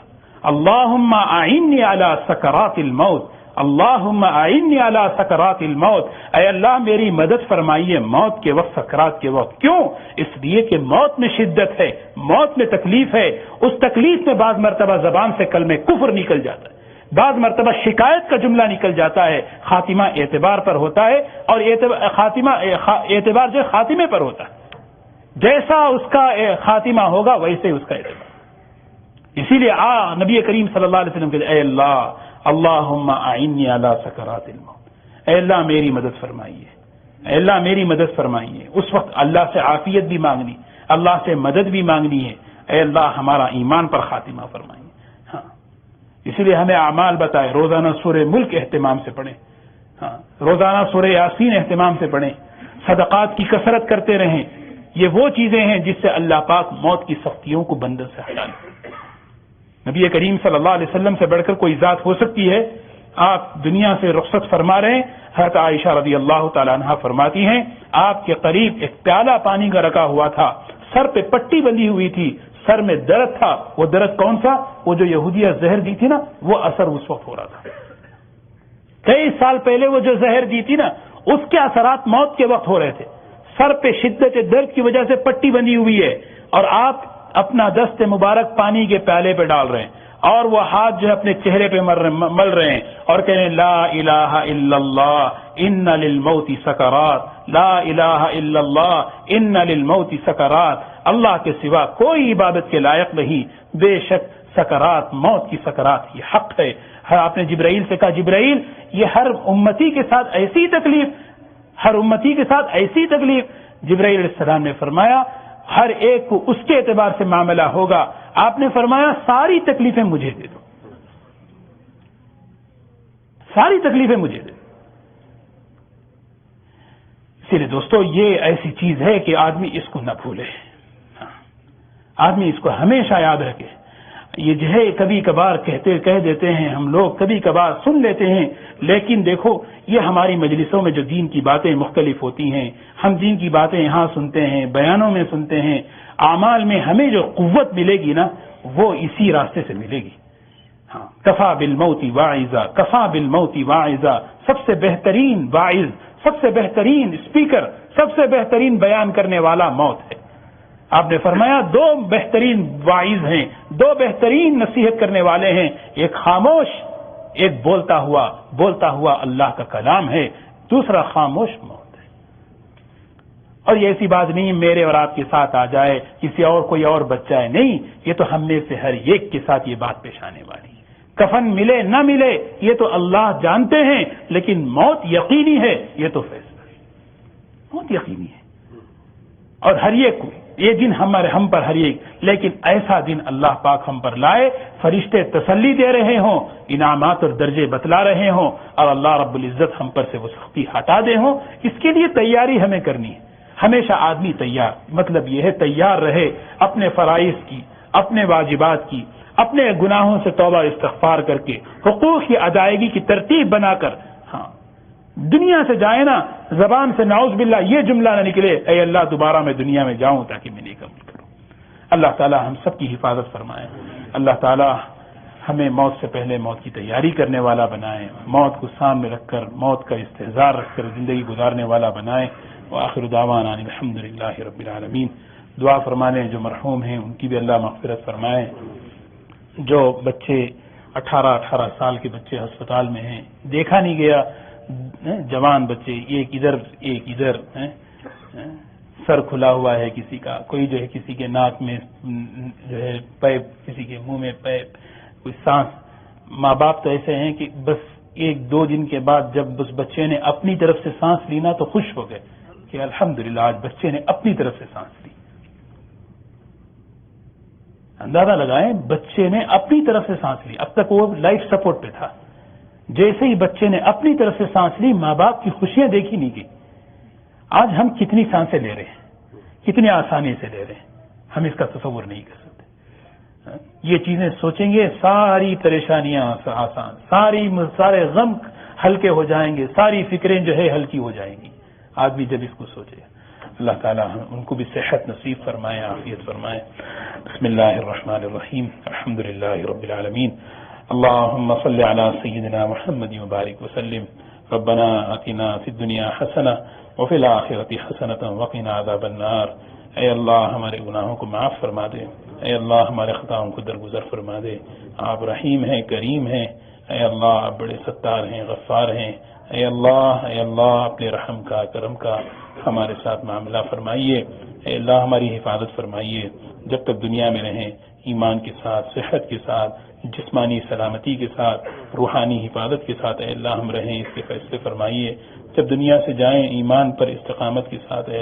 اللہم اعنی علی سکرات الموت، اللہم اعنی علی سکرات الموت. اے اللہ میری مدد فرمائیے موت کے وقت، سکرات کے وقت. کیوں؟ اس لیے کہ موت میں شدت ہے، موت میں تکلیف ہے. اس تکلیف میں بعض مرتبہ زبان سے کلمہ کفر نکل جاتا ہے، بعض مرتبہ شکایت کا جملہ نکل جاتا ہے. خاتمہ اعتبار پر ہوتا ہے، اور اعتبار جو خاتمے پر ہوتا ہے. جیسا اس کا خاتمہ ہوگا ویسے اس کا اعتبار. اسی لیے نبی کریم صلی اللہ علیہ وسلم کہتے اے اللہ اللہم اعنی علی سکرات الموت. اے اللہ میری مدد فرمائیے، اے اللہ میری مدد فرمائیے. اس وقت اللہ سے عافیت بھی مانگنی، اللہ سے مدد بھی مانگنی ہے. اے اللہ ہمارا ایمان پر خاتمہ فرمائیے. ہاں، اسی لیے ہمیں اعمال بتائے. روزانہ سورہ ملک اہتمام سے پڑھیں، روزانہ سورہ یاسین اہتمام سے پڑھیں. صدقات کی کثرت کرتے رہیں. یہ وہ چیزیں ہیں جس سے اللہ پاک موت کی سختیوں کو بندے سے ہٹا لے. نبی کریم صلی اللہ علیہ وسلم سے بڑھ کر کوئی ذات ہو سکتی ہے؟ آپ دنیا سے رخصت فرما رہے ہیں. حضرت عائشہ رضی اللہ تعالی عنہا فرماتی ہیں آپ کے قریب ایک پیالہ پانی کا رکھا ہوا تھا، سر پہ پٹی بندھی ہوئی تھی، سر میں درد تھا. وہ درد کون سا؟ وہ جو یہودیہ زہر دی تھی نا، وہ اثر اس وقت ہو رہا تھا. کئی سال پہلے وہ جو زہر دی تھی نا، اس کے اثرات موت کے وقت ہو رہے تھے. سر پہ شدت درد کی وجہ سے پٹی بندھی ہوئی ہے، اور آپ اپنا دست مبارک پانی کے پیالے پہ ڈال رہے ہیں، اور وہ ہاتھ جو ہے اپنے چہرے پہ مل رہے ہیں، اور کہہ رہے ہیں لا الہ الا اللہ ان للموت سکرات، لا الہ الا اللہ ان للموت سکرات. اللہ کے سوا کوئی عبادت کے لائق نہیں، بے شک سکرات، موت کی سکرات یہ حق ہے. آپ نے جبرائیل سے کہا جبرائیل یہ ہر امتی کے ساتھ ایسی تکلیف، ہر امتی کے ساتھ ایسی تکلیف. جبرائیل علیہ السلام نے فرمایا ہر ایک کو اس کے اعتبار سے معاملہ ہوگا. آپ نے فرمایا ساری تکلیفیں مجھے دے دو، ساری تکلیفیں مجھے دے دو. اسی لیے دوستو یہ ایسی چیز ہے کہ آدمی اس کو نہ بھولے، آدمی اس کو ہمیشہ یاد رکھے. یہ جو ہے کبھی کبھار کہہ دیتے ہیں ہم لوگ، کبھی کبھار سن لیتے ہیں، لیکن دیکھو یہ ہماری مجلسوں میں جو دین کی باتیں مختلف ہوتی ہیں، ہم دین کی باتیں یہاں سنتے ہیں، بیانوں میں سنتے ہیں، اعمال میں ہمیں جو قوت ملے گی نا وہ اسی راستے سے ملے گی. ہاں، کفا بالموت واعظا، کفا بالموت واعظا. سب سے بہترین واعظ، سب سے بہترین اسپیکر، سب سے بہترین بیان کرنے والا موت ہے. آپ نے فرمایا دو بہترین واعظ ہیں، دو بہترین نصیحت کرنے والے ہیں، ایک خاموش، ایک بولتا ہوا اللہ کا کلام ہے، دوسرا خاموش موت ہے. اور یہ ایسی بات نہیں میرے اور آپ کے ساتھ آ جائے، کسی اور کوئی اور بچ جائے، نہیں، یہ تو ہم میں سے ہر ایک کے ساتھ یہ بات پیش آنے والی ہے۔ کفن ملے نہ ملے یہ تو اللہ جانتے ہیں، لیکن موت یقینی ہے، یہ تو فیصلہ ہے، موت یقینی ہے۔ اور ہر ایک کو یہ دن ہم پر ہر ایک، لیکن ایسا دن اللہ پاک ہم پر لائے، فرشتے تسلی دے رہے ہوں، انعامات اور درجے بتلا رہے ہوں، اور اللہ رب العزت ہم پر سے وہ سختی ہٹا دے ہوں، اس کے لیے تیاری ہمیں کرنی ہے۔ ہمیشہ آدمی تیار، مطلب یہ ہے تیار رہے اپنے فرائض کی، اپنے واجبات کی، اپنے گناہوں سے توبہ استغفار کر کے، حقوق کی ادائیگی کی ترتیب بنا کر، ہاں دنیا سے جائے نا، زبان سے نعوذ باللہ یہ جملہ نہ نکلے، اے اللہ دوبارہ میں دنیا میں جاؤں تاکہ میں نیک عمل کروں۔ اللہ تعالی ہم سب کی حفاظت فرمائے، اللہ تعالی ہمیں موت سے پہلے موت کی تیاری کرنے والا بنائے، موت کو سامنے رکھ کر، موت کا استحضار رکھ کر زندگی گزارنے والا بنائے۔ وآخر دعوانا الحمدللہ رب العالمین۔ دعا فرمانے جو مرحوم ہیں ان کی بھی اللہ مغفرت فرمائے، جو بچے 18 سال کے بچے ہسپتال میں ہیں، دیکھا نہیں گیا، جوان بچے، ایک ادھر سر کھلا ہوا ہے کسی کا، کوئی جو ہے کسی کے ناک میں جو ہے پیپ، کسی کے منہ میں پیپ، کوئی سانس۔ ماں باپ تو ایسے ہیں کہ بس 1-2 دن کے بعد جب اس بچے نے اپنی طرف سے سانس لینا تو خوش ہو گئے کہ الحمدللہ آج بچے نے اپنی طرف سے سانس لی۔ اندازہ لگائیں، بچے نے اپنی طرف سے سانس لی، اب تک وہ لائف سپورٹ پہ تھا، جیسے ہی بچے نے اپنی طرف سے سانس لی، ماں باپ کی خوشیاں دیکھی نہیں گئی۔ آج ہم کتنی سانسیں لے رہے ہیں، کتنی آسانی سے لے رہے ہیں، ہم اس کا تصور نہیں کر سکتے۔ یہ چیزیں سوچیں گے ساری پریشانیاں آسان، سارے غم ہلکے ہو جائیں گے، ساری فکریں جو ہے ہلکی ہو جائیں گی آدمی جب اس کو سوچے۔ اللہ تعالی ان کو بھی صحت نصیب فرمائے، عافیت فرمائے۔ بسم اللہ الرحمن الرحیم، الحمدللہ رب العالمین، اللهم صل على سيدنا محمد وبارك وسلم، ربنا آتنا في الدنيا حسنة وفي الآخرة حسنة وقنا عذاب النار۔ اے اللہ ہمارے گناہوں کو معاف فرما دے، اے اللہ ہمارے خطاؤں کو درگزر فرما دے، آپ رحیم ہیں، کریم ہیں، اے اللہ آپ بڑے ستار ہیں، غفار ہیں، اے اللہ اپنے رحم کا، کرم کا ہمارے ساتھ معاملہ فرمائیے، اے اللہ ہماری حفاظت فرمائیے، جب تک دنیا میں رہیں ایمان کے ساتھ، صحت کے ساتھ، جسمانی سلامتی کے ساتھ، روحانی حفاظت کے ساتھ اے اللہ ہم رہیں، اس کے فیصلے فرمائیے۔ جب دنیا سے جائیں ایمان پر استقامت کے ساتھ اے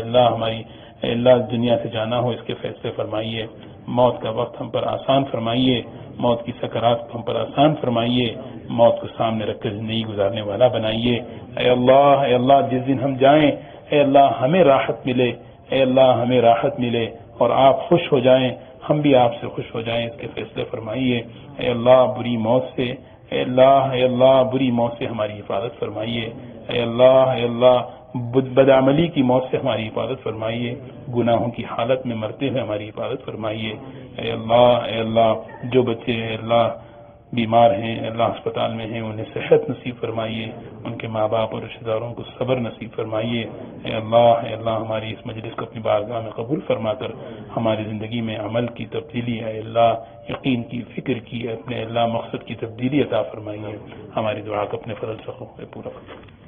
اللہ دنیا سے جانا ہو اس کے فیصلے فرمائیے۔ موت کا وقت ہم پر آسان فرمائیے، موت کی سکرات ہم پر آسان فرمائیے، موت کو سامنے رکھ کر زندگی گزارنے والا بنائیے۔ اے اللہ جس دن ہم جائیں اے اللہ ہمیں راحت ملے، اے اللہ ہمیں راحت ملے اور آپ خوش ہو جائیں، ہم بھی آپ سے خوش ہو جائیں، اس کے فیصلے فرمائیے۔ اے اللہ بری موت سے اے اللہ بری موت سے ہماری حفاظت فرمائیے۔ اے اللہ بدعملی کی موت سے ہماری حفاظت فرمائیے، گناہوں کی حالت میں مرتے ہوئے ہماری حفاظت فرمائیے۔ اے اللہ جو بچے اے اللہ بیمار ہیں اے اللہ ہسپتال میں ہیں انہیں صحت نصیب فرمائیے، ان کے ماں باپ اور رشتہ داروں کو صبر نصیب فرمائیے۔ اے اللہ ہماری اس مجلس کو اپنی بارگاہ میں قبول فرما کر ہماری زندگی میں عمل کی تبدیلی اے اللہ، یقین کی، فکر کی، اپنے اللہ مقصد کی تبدیلی عطا فرمائیے۔ ہماری دعا کو اپنے فضل سے پورا فرمائیے۔